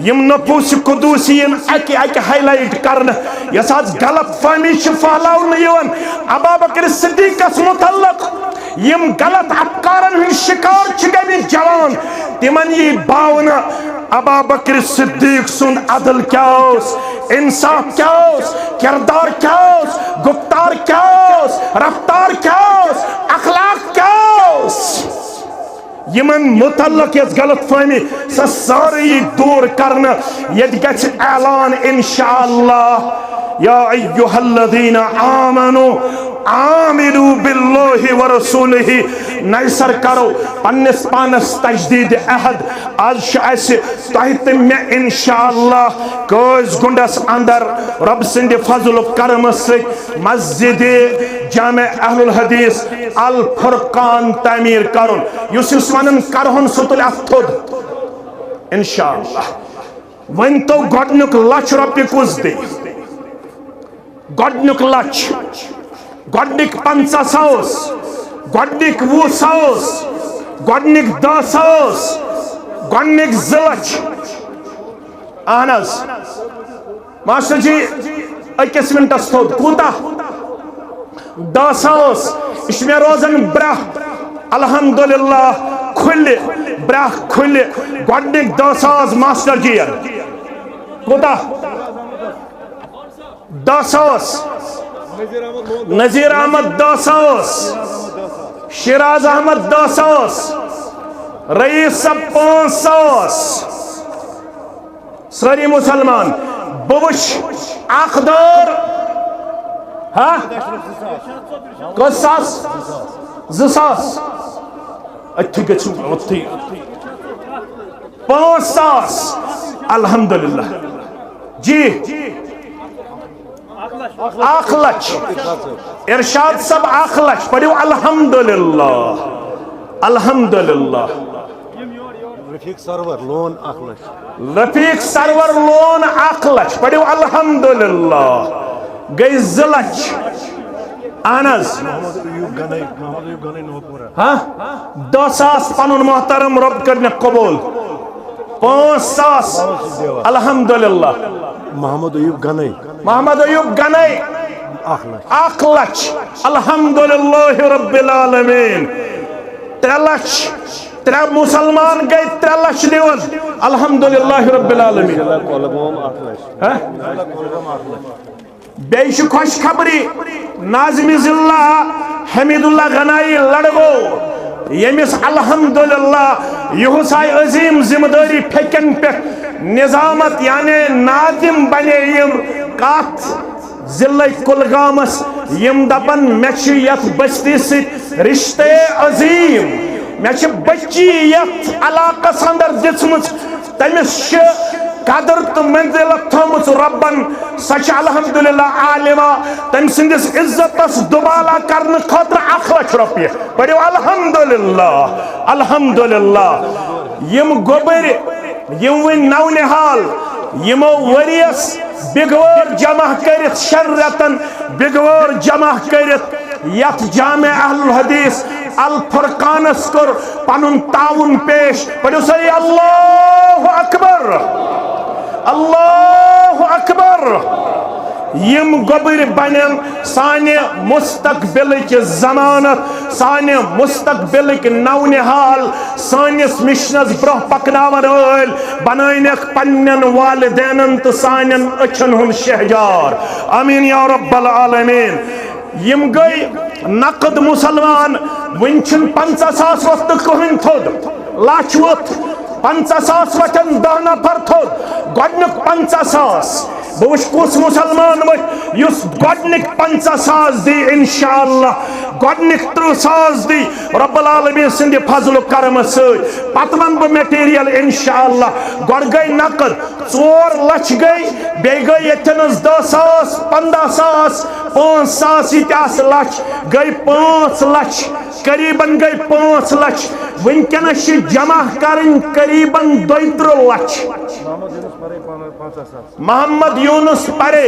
یم نفوس قدوسین اکی ہائی لائٹ کرنا یس آج غلط فہمی پھہلاؤن یوان ابابکر صدیقس متعلق یم غلط افکارن ہن شکار چھ گئی جوان تمن یہ باونا ابابکر صدیق سن عدل کیا اس انصاف کیا اس کردار کیا اس گفتار کیا اس رفتار کیا اس اخلاق کیا اس یمن متعلق اس غلط فہمی ساری دور کرنا یہ گژھِ اعلان انشاءاللہ یا ایہا الذین آمنوا آمنوا باللہ ورسولہ نیسر کرو پنس پانس تجدید عہد آج شاید تحت میں انشاءاللہ کوز گنڈس اندر رب سند فضل و کرم سے مسجد جامع اہل الحدیث الفرقان تعمیر کرن یس ونن کرہن ستل افتھد انشاءاللہ. ون تو گۄڈنیُک لچھ رۄپیہِ کُس دی گۄڈنیُک لچھ گۄڈنیُک 50,000 گۄڈنیُک 20,000 گۄڈنیُک 10,000 گۄڈنیُک 2 لچھ. اہن حظ ماسٹر جی أکِس منٹس تھوٚد کوٗتاہ 10,000 یہ چھ مے روزان برٛہ الحمدللہ کھُلہِ برٛہ کھُلہِ گۄڈنیُک 10,000 ماسٹر جی کوٗتاہ 10,000 نذیر احمد 10,000 شیراز احمد 10,000 رئیس صاحب 5,000 ساری مسلمان بوش اخدار ہاں کس ساس 2,000 اتھی گچھو اتھی 5,000 الحمدللہ جی 1 لچھ ارشاد صاحب 1 لچھ پڑھو الحمدللہ الحمدللہ. رفیق سرور لون 1 لچھ رفیق سرور لون 1 لچھ پڑھو الحمدللہ گئی 2 لچھ. آنز محمد ایوب گنائی نوپورہ ہاں 10,000 پنن محترم رب کرنے قبول 5,000 الحمدللہ. محمد ایوب گنائی محمد ایوب گنائی 1 1 لچھ الحمدللہ رب العالمین. 3 لچھ 3 مسلمان گئی 3 لچھ دیون الحمدللہ رب العالمین. بیش خوش خبری ناظم ضلع حمید اللہ غنائی لڑگو یمس الحمدللہ یہ سائے عظیم ذمہ داری پھیکن پہ نظامت یعنی ناظم بنے یم کات ضلع کلگامس یم دپن مچ یت بستی ست رشتے عظیم مچ بچی یت علاقس اندر دژمٕژ تمس قدر تو منزلت تھومت ربن سچ الحمدللہ عالمہ تم سندس عزتس دبالا کرنے خاطر 1 لچھ رۄپیہِ پڑھو الحمدللہ الحمدللہ یم گوبر یم ون نو نحال یمو وریس بگوار جمع کرت 6 رٮ۪تن بگوار جمع کرت یت جامع اہل الحدیث الفرقانس کر پنن تعاون پیش پڑھو صحیح اللہ اکبر اللہ اکبر یم گوبر بنن سانہ مستقبلک ضمانت سانہ مستقبلک نو نحال سانس مشنس برہ پکناون ول بنائنک پنن والدینن تو سانن اچھن ہن شہجار آمین یا رب العالمین یم گئی نقد مسلمان ونچن 50,000 وقت کہن تھود لچھ وت 50,000 وچن 10 نفر تھود گۄڈنیُک 50,000 بہ وچھ کس مسلمان وت یس گۄڈنیُک 50,000 دی انشاءاللہ گۄڈنیُک 30,000 دی رب العالمین سند فضل و کرم ست پتہ ون بہ میٹیریل انشاءاللہ گۄڈ گئی نقد 4 لچھ گئی بیٚیہِ گئی یتنس 10,000 15,000 5,000 یہ تہ لچھ گئی 5 لچھ قریباً گئی 5 لچھ ونکس جمع کرن قریباً 32 لچھ محمد یونس پرے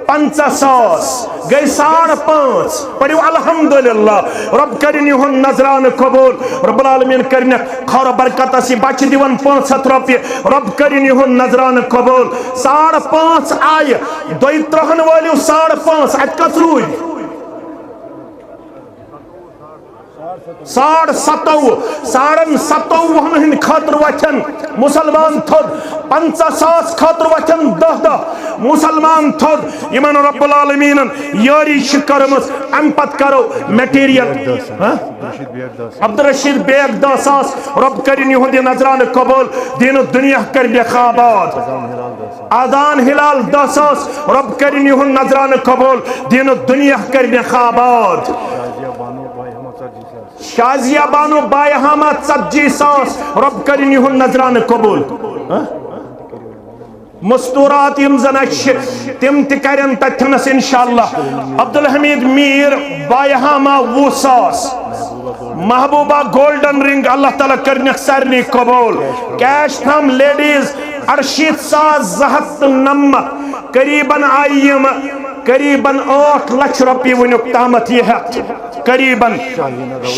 50,000 گئی 5.5 پڑھو الحمدللہ رب کرن یہن نظران قبول رب العالمین کرن خور برکت اسی بچ دیون 500 رۄپیہِ رب کرن یہن نظران قبول 5.5 آیہ 32 وٲلِو 5.5 ات کس روٗدۍ 27.5 ہند خاطر وچن مسلمان تھود 50,000 خاطر وچن 10 مسلمان تھود یمن رب العالمین یاری کرمت ام پت کرو میٹیریل عبدالرشید بیگ 10,000 رب کرن یہند نظران قبول دین دنیا کر بے آباد آدان ہلال 10,000 رب کرن یہند نظران قبول دین دنیا کر بے آباد شازیہ بانو بائی حامد 40,000 رب کرن یہن نظران قبول مستورات یم زن تم تکرن تتنس انشاءاللہ عبدالحمید میر بائی حامہ 20,000 محبوبہ گولڈن رنگ اللہ تعالیٰ کرنک سرنی قبول کیش فرام لیڈیز 68,290 قریباً آئیم قریباً 8 لچھ رۄپیہِ ونیُک تامت یہ ہے قریباً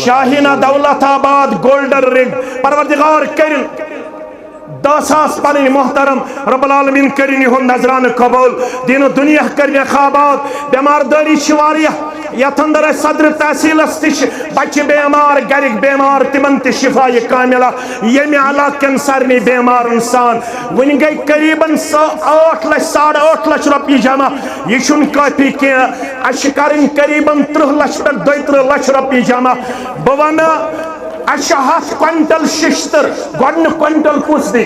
شاہینہ دولت آباد گولڈن رنگ پروردگار کرن 10,000 پنن محترم رب العالمین کرن یہن نظران قبول دین و دنیا کرن آباد بیمار داری واریہ یتھ اندر صدر تحصیلس تش بچہ بیمار گرک بیمار تمن تہ شفا کاملہ یمہ علاقن سارنی بیمار انسان ون گئی قریباً 8 لچھ 8.5 لچھ رۄپیہِ جمع یہ چھن کافی کی اش کرن قریباً 30 لچھ پہ 32 لچھ رۄپیہِ جمع بہ ون اش 7 کوینٹل ششتر گۄڈنیُک کوینٹل کس دی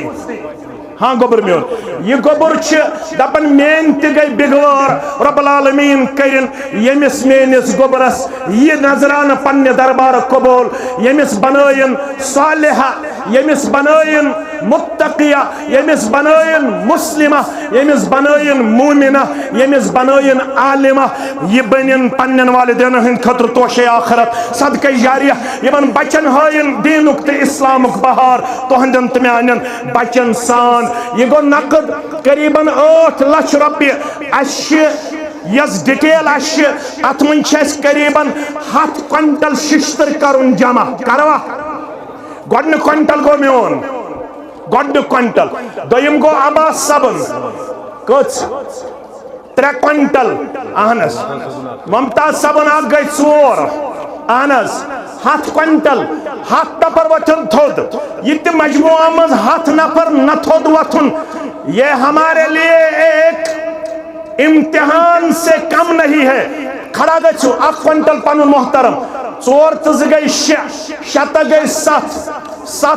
ہاں گوبر میون یہ گوبر دپن مین تہ گئی بگوار رب العالمین کرن یمس مینس گوبرس یہ نظرانہ پنہ دربار قبول یمس بنائن صالحہ یمس بنائن متقیہ یمس بنائن مسلمہ یمس بنائن مومنہ یمس بنائن عالمہ یہ بنن پنن والدین ہند خطر توشے آخرت صدقہ جاریہ یمن بچن ہائن دینک تہ اسلامک بہار تہندن تمیانن بچن سان یہ گو نقد قریباً 8 لچھ رۄپیہِ اش یس ڈیٹیل ات من قریباً 7 کوینٹل ششتر کرن جمع کروا گۄڈنیُک کوینٹل گو میون گۄڈنیُک کوینٹل دویم گو عباس صبن کٔژ 3 کوینٹل اہنس ممتاز صبن اکھ گئی 4 اہنس 7 کوینٹل 7 نفر وتھن تھود یہ تہ مجموعہ مز 7 نفر نہ تھود وتھن یہ ہمارے لیے ایک امتحان سے کم نہیں ہے کھڑا گژھو 1 کوینٹل پنن محترم 4 تہ 2 گئی 6 6 تہ گئی 7 7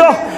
10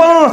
5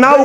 9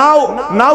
9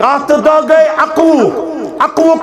11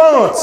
5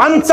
5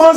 5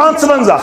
55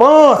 5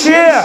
60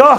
10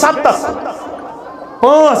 70 5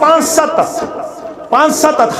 5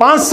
5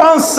5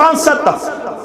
5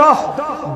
10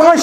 5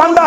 15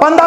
15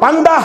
15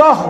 10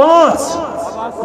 5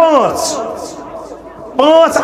5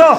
10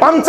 5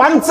5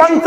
5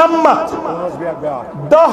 90 10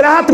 3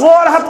4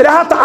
3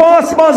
5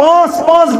5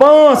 5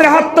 3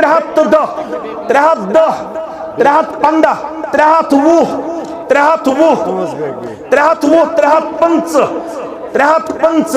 3 10 3 15 3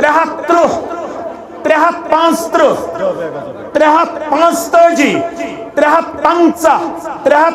73 3 35 3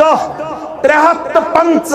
10 3 5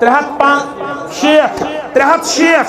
3 60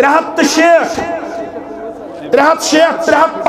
3 60 3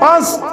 5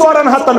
400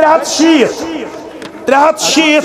360 360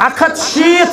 160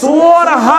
400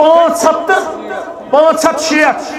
560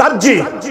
40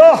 10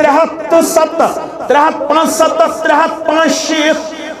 370 375 365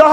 10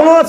5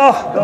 10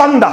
15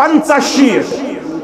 85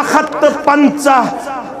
150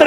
3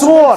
4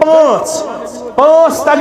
5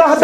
10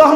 10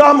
10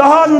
10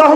10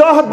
10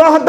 10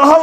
10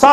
7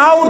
9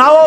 9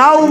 9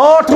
8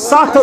7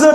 2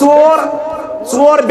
4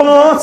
5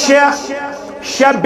6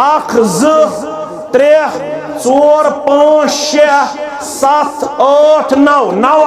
1 2 3 4 5 6 7 8 9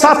7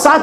7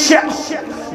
6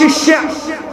6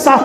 7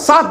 7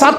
7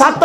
7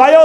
2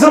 2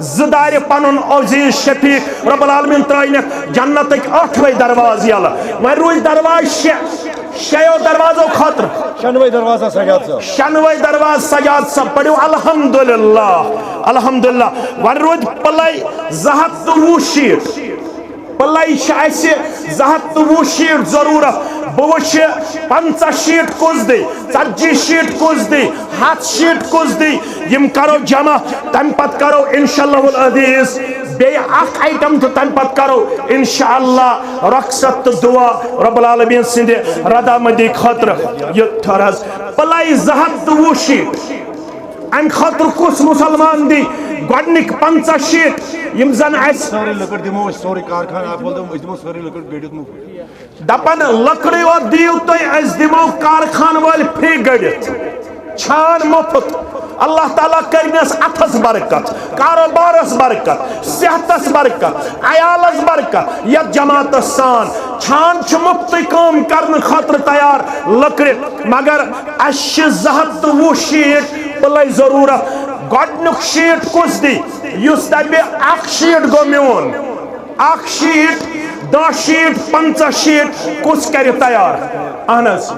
زدار پنن عزیز شفیق رب العالمین ترائنک جنتک 8ویں درواز یل وۄنۍ روٗدۍ درواز 6 دروازو خاطر 96 دروازہ سجاد صاحب 96 دروازٕ سجاد صاحب پڑھو الحمدللہ الحمدللہ وۄنۍ روٗدۍ پلے 220 شیٹ پلے چھِ اَسہِ 220 شیٹ ضروٗرت بہٕ وٕچھِ 50 شیٹ کُس دی 40 شیٹ کُس دی 100 شیٹ کُس دی یِم کرو جمع تمہِ پتہٕ کرو انشاءاللہ العزیز بیٚیہِ اکھ آیٹم تہٕ تمہِ پتہٕ کرو انشاءاللہ رقصت تہٕ دعا رب العالمین سٕنٛدِ رضامندی خٲطرٕ یہِ ٹھہر حظ پلے 220 شیٹ امہِ خٲطرٕ کُس مُسلمان دی گۄڈنِکۍ 50 شیٹ یِم زن اَسہِ سورُے لٔکٕر دِمو أسۍ سورُے کارخان اکھ وول أسۍ دِمو سورُے لٔکٕر گٔڑِتھ مُفت دپان لکڑی یوت دِیِو تُہۍ أسۍ دِمو کارخان وٲلۍ فری گٔڑِتھ چھان مُفت اللہ تعالیٰ کرنس اتھس برکت کاروبارس برکت صحتس برکت عیالس برکت یتھ جماعتس سان چھان چھ مفتی کام کرنے خاطر تیار لکڑ مگر اس 220 شیٹ پلے ضرورت گۄڈنیُک شیٹ کُس دی یُس دپہِ اکھ شیٹ گوٚو میون اکھ شیٹ 10 شیٹ 50 شیٹ کُس کرِ تیار اہن حظ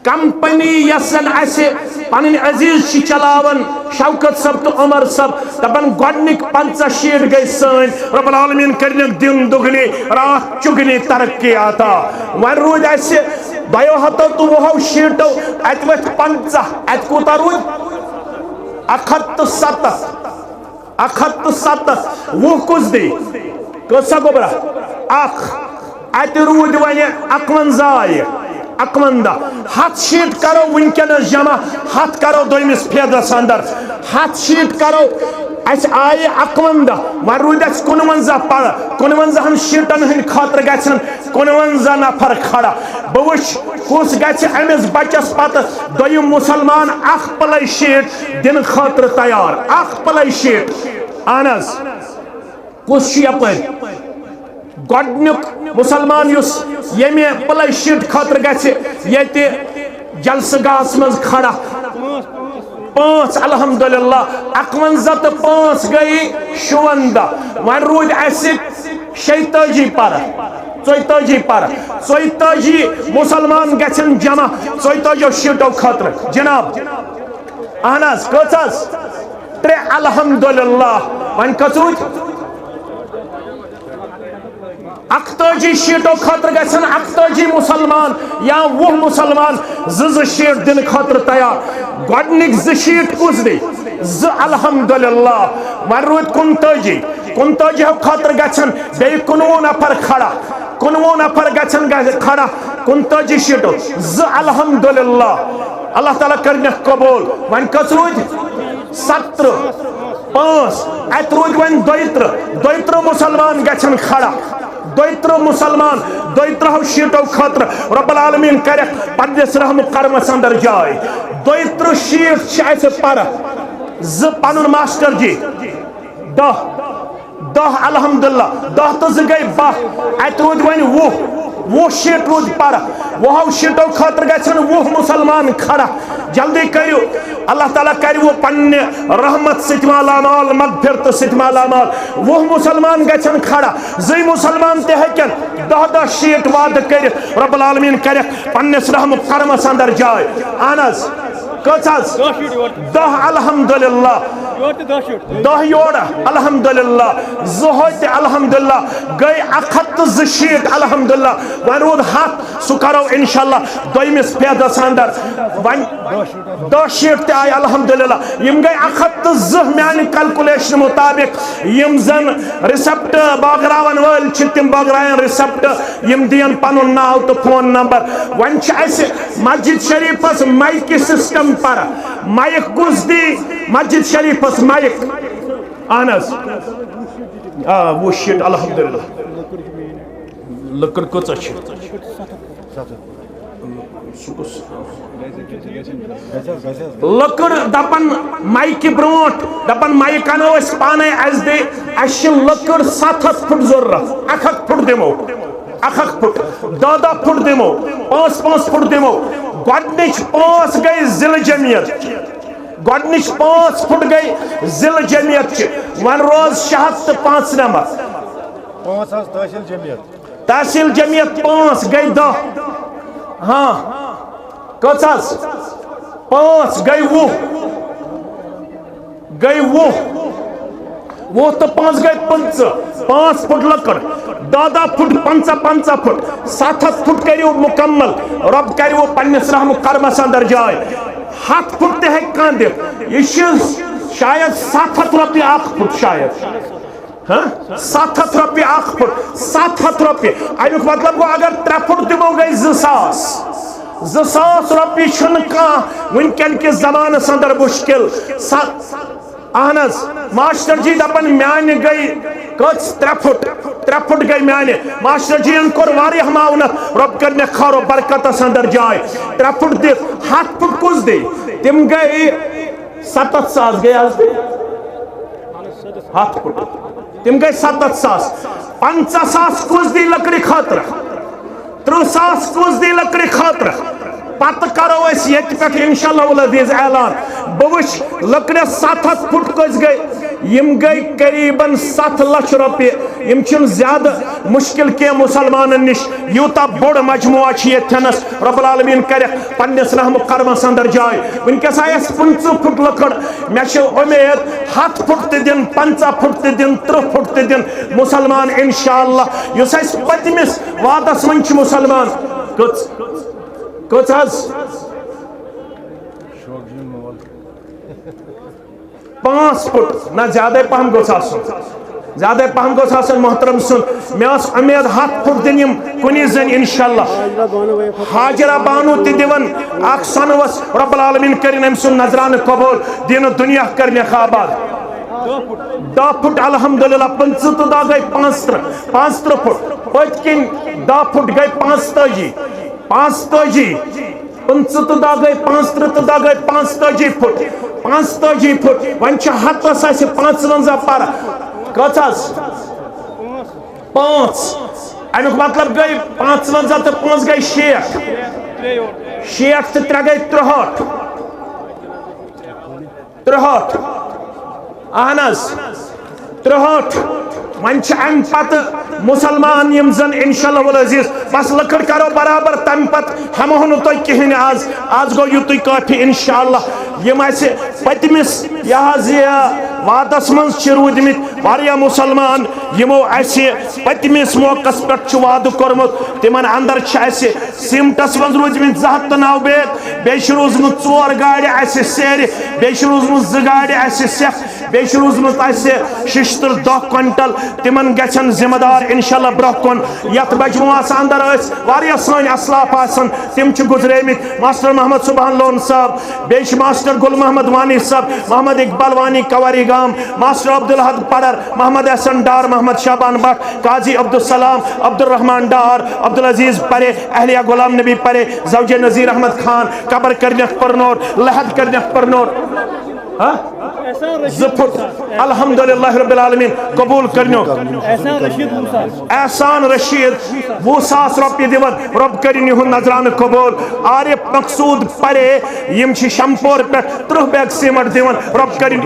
کمپنی یسن اسے پنن عزیز چھ چلاون شوکت صاحب تو عمر صاحب دپن گۄڈنِکۍ 50 شیٹ گئی سٲنۍ رب العالمین کرنک دن دگنی رات چگنی ترقی عطا وۄنۍ روٗدۍ اسہِ 220 شیٹو اتہِ ؤتھۍ 50 اتہِ کوٗتاہ روٗد 107 107 وُہ کُس دی کۭژاہ گوٚبرا اکھ اتہِ روٗدۍ وۄنۍ 51 100 شیٹ کرو ونکس جمع 100 کرو دویمس پھیدس اندر 100 شیٹ کرو اس آئے 51 وۄنۍ روٗدۍ اَسہِ 59 پڑ 59 شیٹن ہٕنٛدِ خٲطرٕ گژھن 59 نفر کھڑا بہٕ وٕچھ کُس گژھِ أمِس بچس پتہٕ دوٚیِم مُسلمان اکھ پلے شیٹ دِنہٕ خٲطرٕ تیار اکھ پلے شیٹ اہن حظ کُس چھُ یپٲرۍ گۄڈنیُک مُسلمان یُس ییٚمہِ پلے شیٹ خٲطرٕ گژھِ ییٚتہِ جلسہٕ گاہس منٛز کھڑا 5 الحمدللہ 51 تہٕ 5 گٔیہِ 56 وۄنۍ روٗدۍ اَسہِ 46 پرٕ 42 پرٕ 42 مُسلمان گژھن جمع 42 شیٹو خٲطرٕ جناب اہن حظ کٔژ حظ 3 الحمدللہ وۄنۍ کٔژ روٗدۍ 41 شیٹو خاطر گژھن 41 مسلمان یا 20 مسلمان 2 شیٹ دن خاطر تیار گۄڈنِکۍ 2 شیٹ کُس دی 2 الحمدللہ وۄنۍ روٗدۍ 39 خاطر گژھن بیٚیہِ 19 نفر کھڑا 19 نفر گژھن کھڑا 39 شیٹو 2 الحمدللہ اللہ تعالیٰ کرنکھ قبول وۄنۍ کٔژ روٗدۍ 17 5 اتہِ روٗدۍ وۄنۍ 32 مسلمان گژھن کھڑا 32 مسلمان 32 شیٹو خاطر رب العالمین کرکھ پننس رحم کرمس اندر جائے 32 شیٹ چھ اسہِ پرٕ 2 پنُن ماسٹر جی 10 الحمدللہ 10 تہٕ 2 گٔے 12 اتہِ روٗدۍ وۄنۍ 20 شیٹ روٗدۍ پرٕ 20 شیٹو خاطر گژھن 20 مسلمان کھڑا جلدی کٔرِو اللہ تعالیٰ کرِوٕ پننہِ رحمت سۭتۍ مالامال مغفرت سۭتۍ مالامال 20 مسلمان گژھن کھڑا 2 مسلمان تہِ ہیٚکن 10 شیٹ وعدٕ کٔرِتھ رب العالمین کرکھ پننس رحم کرمس اندر جاے اہن حظ کٔژ حظ 10 الحمدللہ 10 یورٕ الحمدللہ 2 تہِ الحمدللہ گٔے 102 شیٹ الحمدللہ وۄنۍ روٗد 100 سُہ کرو انشاءاللہ دویمِس پھیدس اندر وۄنۍ 10 شیٹ تہِ آیہِ الحمدللہ یِم گٔے 102 میانہِ کلکولیشن مطابق یِم زن رِسپٹ بٲگراون وٲلۍ چھِ تِم بٲگراون رِسپٹ یِم دِین پنُن ناو تہٕ فون نمبر وۄنۍ چھِ اسہِ مسجد شریفس مایکہِ سسٹم پرٕ مایک کُس دی مسجد شریفس مایک اہن حظ 20 شیٹ الحمدللہ لٔکٕر کۭژاہ چھِ لٔکٕر دپان مایکہِ برونٛٹھ دپان مایک انو أسۍ پانے اسہِ دِ اسہِ چھِ لٔکٕر 700 فُٹ ضروٗرت 1 فُٹ دِمو 1 فُٹ 10 فُٹ دِمو 5 فُٹ دِمو گۄڈنِچ 5 گٔے ضلع جمعیت گۄڈنِچ 5 فٹ گئی ضلع جمعیت چہِ وۄنۍ روز 605 نمبر 5 حظ تحصیل جمعیت تحصیل جمعیت 5 گئی 10 ہاں کٔژ حظ 5 گئی 20 گئی 20 تو 5 گئی 15 5 فٹ لکڑ 10 فٹ 50 فٹ 7 فٹ کریو مکمل رب کریو پنس رحم کرمس اندر جائے 7 فٹ تہ ہیک کان دِتھ یہ شاید 700 رۄپیہِ 1 فٹ شاید 700 رۄپیہِ 1 فٹ 700 رۄپیہِ امیُک مطلب گوٚو اگر 3 فٹ دِمو گئی 2000 رۄپیہِ چھُنہٕ کانٛہہ وٕنکٮ۪ن کِس زمانس اندر مشکل اہن حظ ماسٹر جی دپن میانہِ گئی کٔژ 3 فٹ گئی میانہِ ماسٹر جی ین کوٚر واریاہ معاونت رۄب کٔر مےٚ خٲر و برکتس اندر جاے 3 فٹ دِتھ 7 فٹ کُس دی تِم گئی 7,000 گئی حظ 7 فٹ تِم گئی 7,000 50,000 کُس دی لکڑِ خٲطرٕ 30,000 کُس دی لکڑِ خٲطرٕ پتہ کرو اس یت پہ انشاءاللہ العزیز اعلان بہ وچ لکڑ 700 فٹ کس گئی یم گئی قریباً 7 لچھ روپیہ یم چھن زیادہ مشکل کی مسلمانن نش یوتا بوڑ مجموعہ چھ رب العالمین کرے پنس رحم کرمس اندر جائے ونکس آیس 50 فٹ لکڑ مے چھ امید 7 فٹ تہ دن 50 فٹ تہ دن 30 فٹ تہ دن مسلمان انشاءاللہ یس اس پتمس وعدس من چھ مسلمان کچھ حظ 5 فٹ نہ زیادہ پہم گوس آسن زیادہ پہم گوس آسن محترم سن میں اس امید 7 فٹ دن یم کنی زن انشاءاللہ حاجرہ بانو تی دیون اخ سنوس رب العالمین کرن ام سن نظران قبول دین دنیا کرنے خوابات 10 فٹ الحمدللہ 50 تو دا گئی 50 فٹ پت کن 10 فٹ گئی 55 50 تو دا گئی 50 تو دا گئی 55 فٹ ون چھ ہتس آسہِ 55 پر کٔژ حظ 5 امیُک مطلب گئی 55 تو 5 گئی 60 تو 3 گئی 63 اہن حظ 63 ون چھ ام پتہ مسلمان یم زن انشاءاللہ العزیز بس لکڑ کرو برابر تم پت ہمو نو تُہۍ کہین آز گو یُتُے کافی انشاءاللہ یم اسہ پتمس یہ وعدس من رودمت واریاہ مسلمان یمو اسہ پتمس موقعس پہ وعدہ کورمت تمن اندر اسہ سیمٹس من رودمت 209 بیت بیٚیہِ چھِ روٗزمٕژ 4 گاڑِ اسہ سیرِ بیٚیہِ چھِ روٗزمٕژ 2 گاڑِ اسہ سیٚکھ بیٚیہِ چھِ روٗزمٕژ اسہ 10 کوینٹل تمن گژھن ذمہ دار انشاءاللہ برٛونٛہہ کُن یتھ مجموعس اندر واریاہ سٲنۍ اسلاف آسن تم چھِ گزریمٕتۍ ماسٹر محمد سبحان لون صاحب بیٚیہِ چھِ ماسٹر گل محمد وانی صاحب محمد اقبال وانی کواری گام ماسٹر عبدالحد پڑر محمد احسن ڈار محمد شابان بٹ قاضی عبدالسلام عبدالرحمان ڈار عبدالعزیز پرے اہلیہ غلام نبی پرے زوجہ نذیر احمد خان قبر کرنک پرنور لحد کرنک پرنور 2 فٹ الحمدللہ رب العالمین قبول کرنو احسان رشید 20,000 روپیہ دیون رب کرن یہن نظران قبول عارف مقصود پرے یم چھ شمپور پہ 30 بیگ سیمنٹ دیون رب کرن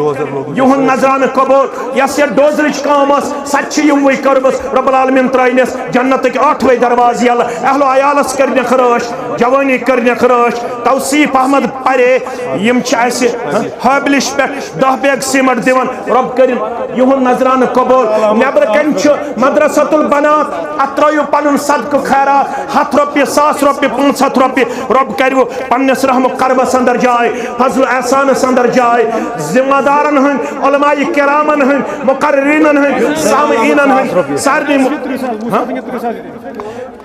یہن نظران قبول یس یہ ڈوزرچ کام سچ یم کربس رب العالمین ترائنس جنت 8 درواز یل اہل و عیالس کرن خرش جوانی کرن خرش توصیف احمد پرے یم چھ حابلش پہ 10 بیگ سیمنٹ دیون رب کرن یہن نظران قبول نبر کن مدرسۃ البنات اترو پن صدقہ خیرات 100 روپیہ 100 روپیہ 500 روپیہ رب کرو پنس رحم کربس اندر جائے فضل احسانس اندر جائے ذمہ دارن ہن علماء کرامن ہن مقررین ہن سامعین ہن سارے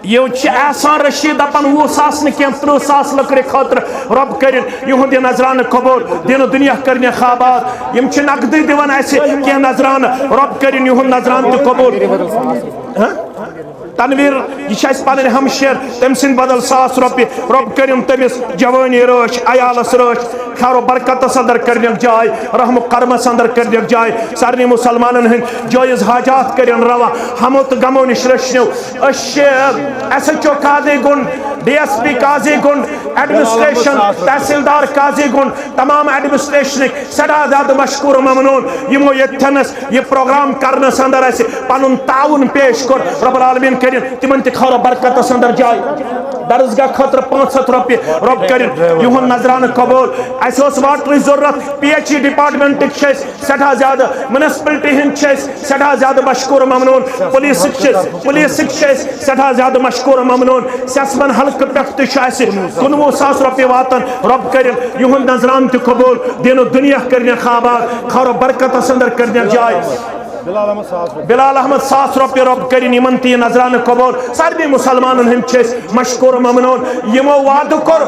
یہ احسان رشید دپان 20,000 نی 30,000 لکڑ خاطر رب کرن یہند نظران قبول دین دنیا کرنے خوابات یم نقدی دیوان ایسے کی نظران رب کرن یہند نظران تہ قبول تنویر یہ پن ہمشیر تم سند بدل 100 روپیہ رب کرم تمس جوانی رچ عیالس رچ خیر و برکت اندر کرنک جائے رحم و کرم اندر کرنک جائے سارنی مسلمانن ہند جائز حاجات کرن روا ہمو تو غمو نش رچنو ایس ایچ او قاضی گن ڈی ایس پی قاضی گن ایڈمنسٹریشن تحصیلدار قاضی گن تمام ایڈمنسٹریشن سڑا زیادہ مشکور ممنون یمو یتھنس یہ پروگرام کرنس اندر ایسے پانون تعاون پیش کر رب العالمین کرن تمن تی خیر و برکت اندر جائے درسگاہ خطر 500 روپیہ رب کرن یہن نظران قبول ایسے اس واٹر ضرورت پی ایچ ای ڈپارٹمنٹ چھس سٹھا زیادہ منسپلٹی ہند چھس سٹھا زیادہ مشکور ممنون پولیس چھس سٹھا زیادہ مشکور ممنون سیسمن حلقہ پہ تہ 19,000 روپیہ واتن رب کرن یہن نظران تہ قبول دین و دنیا کرنے خوابات خیر و برکت اندر کرنے جائے بلال احمد 100 روپیہ رب کرن یمن تی نظران قبول سارے مسلمانن ہند چھس مشکور ممنون یمو وعدہ کر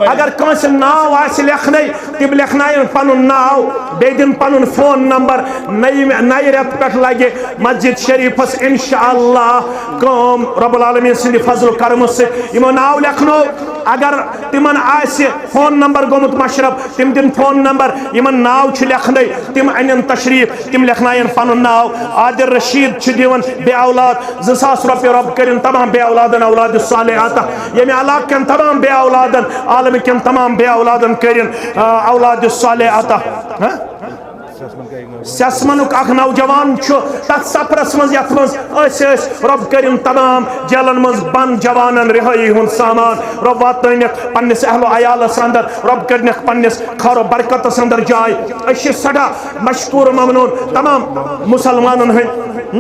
اگر کنس ناو آس لکھنے تم لکھنائن پنن ناو بے دن پنن فون نمبر نئی رت پہ لگے مسجد شریفس انشاءاللہ کام رب العالمین سند فضل و کرم سے یمو ناو لکھنو اگر تمن آس فون نمبر گومت مشرف تم دن فون نمبر یمن ناو چھ لکھنے تم انن تشریف تم لکھنائن پنن ناو عادل رشید چھ دیون بے اولاد 2,000 روپیہ رب کرن تمام بے اولادن اولاد الصالحات یمی علاقہ کن تمام بے اولادن عالم کن تمام بے اولادن کرن اولاد الصالحات سیسمنک اخ نوجوان تک سفرس مز یت مز رب کرن تمام جیلن مز بند جوانن رہائی ہن سامان رب واتنک پنس اہل و عیالس اندر رب کرنک پنس خیر و برکتس اندر جائے اش سڑا مشکور ممنون تمام مسلمانن ہند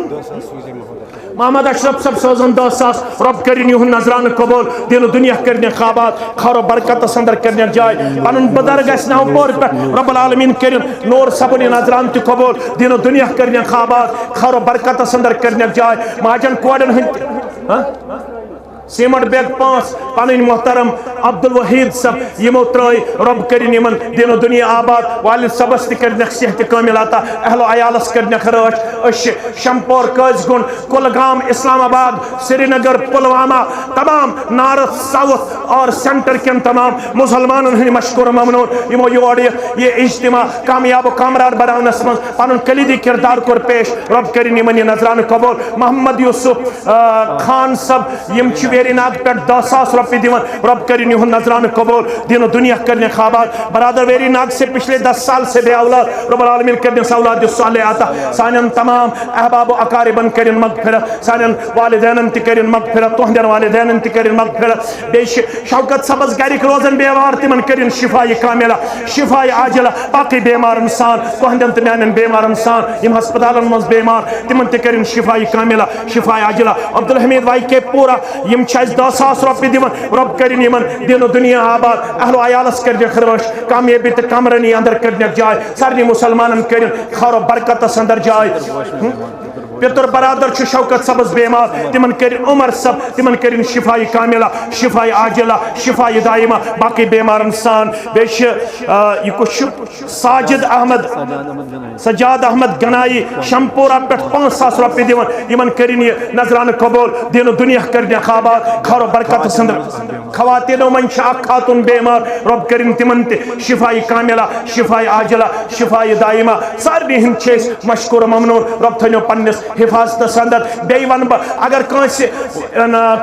محمد اشرف صاحب سوزن 10,000 رب کرن یہن نظران قبول دین و دنیا کرنے خوابات خیر و برکت اندر کرنے جائے پنن بدرگ اس نو پور پہ رب العالمین کرن نور صبنی نظران تی قبول دین و دنیا کرنے خوابات خیر و برکت اندر کرنے جائے ماجن کوڑن ہند سیمنٹ بیگ 5 پنن محترم عبدالوحید صاحب یمو ترائی رب کرن یمن دین و دنیا آباد والد صبس تہ کرنک صحت کامل عطا اہل و عیالس کرنک رٲچھ اش شمپور قٲضۍ گُنٛڈ کُلگام اسلام آباد سری نگر پلوامہ تمام نارتھ ساؤتھ اور سینٹر کن تمام مسلمانن ہند مشکور ممنون یمو یور یہ اجتماع کامیاب و کامرار بناونس من پنن کلیدی کردار کور پیش رب کرن یمن یہ نظران قبول محمد یوسف خان صاحب یم چھ ویری ناگ پہ 10,000 روپیہ دیون رب کرن یہن نظران قبول دین و دنیا کرنے خوابات برادر ویری ناگ سے پچھلے 10 سال سے بے اولاد رب العالمین کرنے اولاد الصالحات سانن تمام احباب و اقاربن کرن مغفرت سانن والدینن تہ کرن مغفرت تہندن والدینن تہ کرن مغفرت بیش شوکت سبز گرک روزن بیمار تمن کرن شفاء کاملہ شفاء عاجلہ باقی بیمارن سان تہندن تہ میانن بیمارن سان یم ہسپتالن مز بیمار تمن تہ کرن شفاء کاملہ شفاء عاجلہ عبدالحمید وائی کے پورا یم 10,000 روپیہ دیون رب کرن یمن دین و دنیا آباد اہل و عیالس کرنے خروش کامیابی تہ کمرنی اندر کرنے جائے سارے مسلمانن کرن خیر و برکت اندر جائے پتر برادر چھ شوکت سبز بیمار تمن کرن عمر سب تمن کرن شفاء کاملہ شفاء عاجلہ شفاء دائمہ باقی بیمارن سان بیش یہ کچھ سجاد احمد گنائی شمپورہ پہ 5,000 روپیہ دیون یمن کرن یہ نظران قبول دین و دنیا کرنے خوابات خیر و برکت سندر خواتینوں من اخ خاتون بیمار رب کرن تمن تہ شفاء کاملہ شفاء عاجلہ شفاء دائمہ سارے ہند چھس مشکور ممنون رب تھنو پنس حفاظت اندر بی ون بہ اگر کنس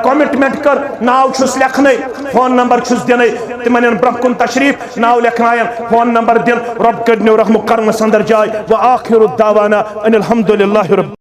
کمٹمنٹ کر ناو چھس لکھنے فون نمبر چھس دن تمن برہ کن تشریف ناو لکھنائن فون نمبر دن رب کرنو رحم کرمس اندر جائے وآخر الدعوانا ان الحمدللہ رب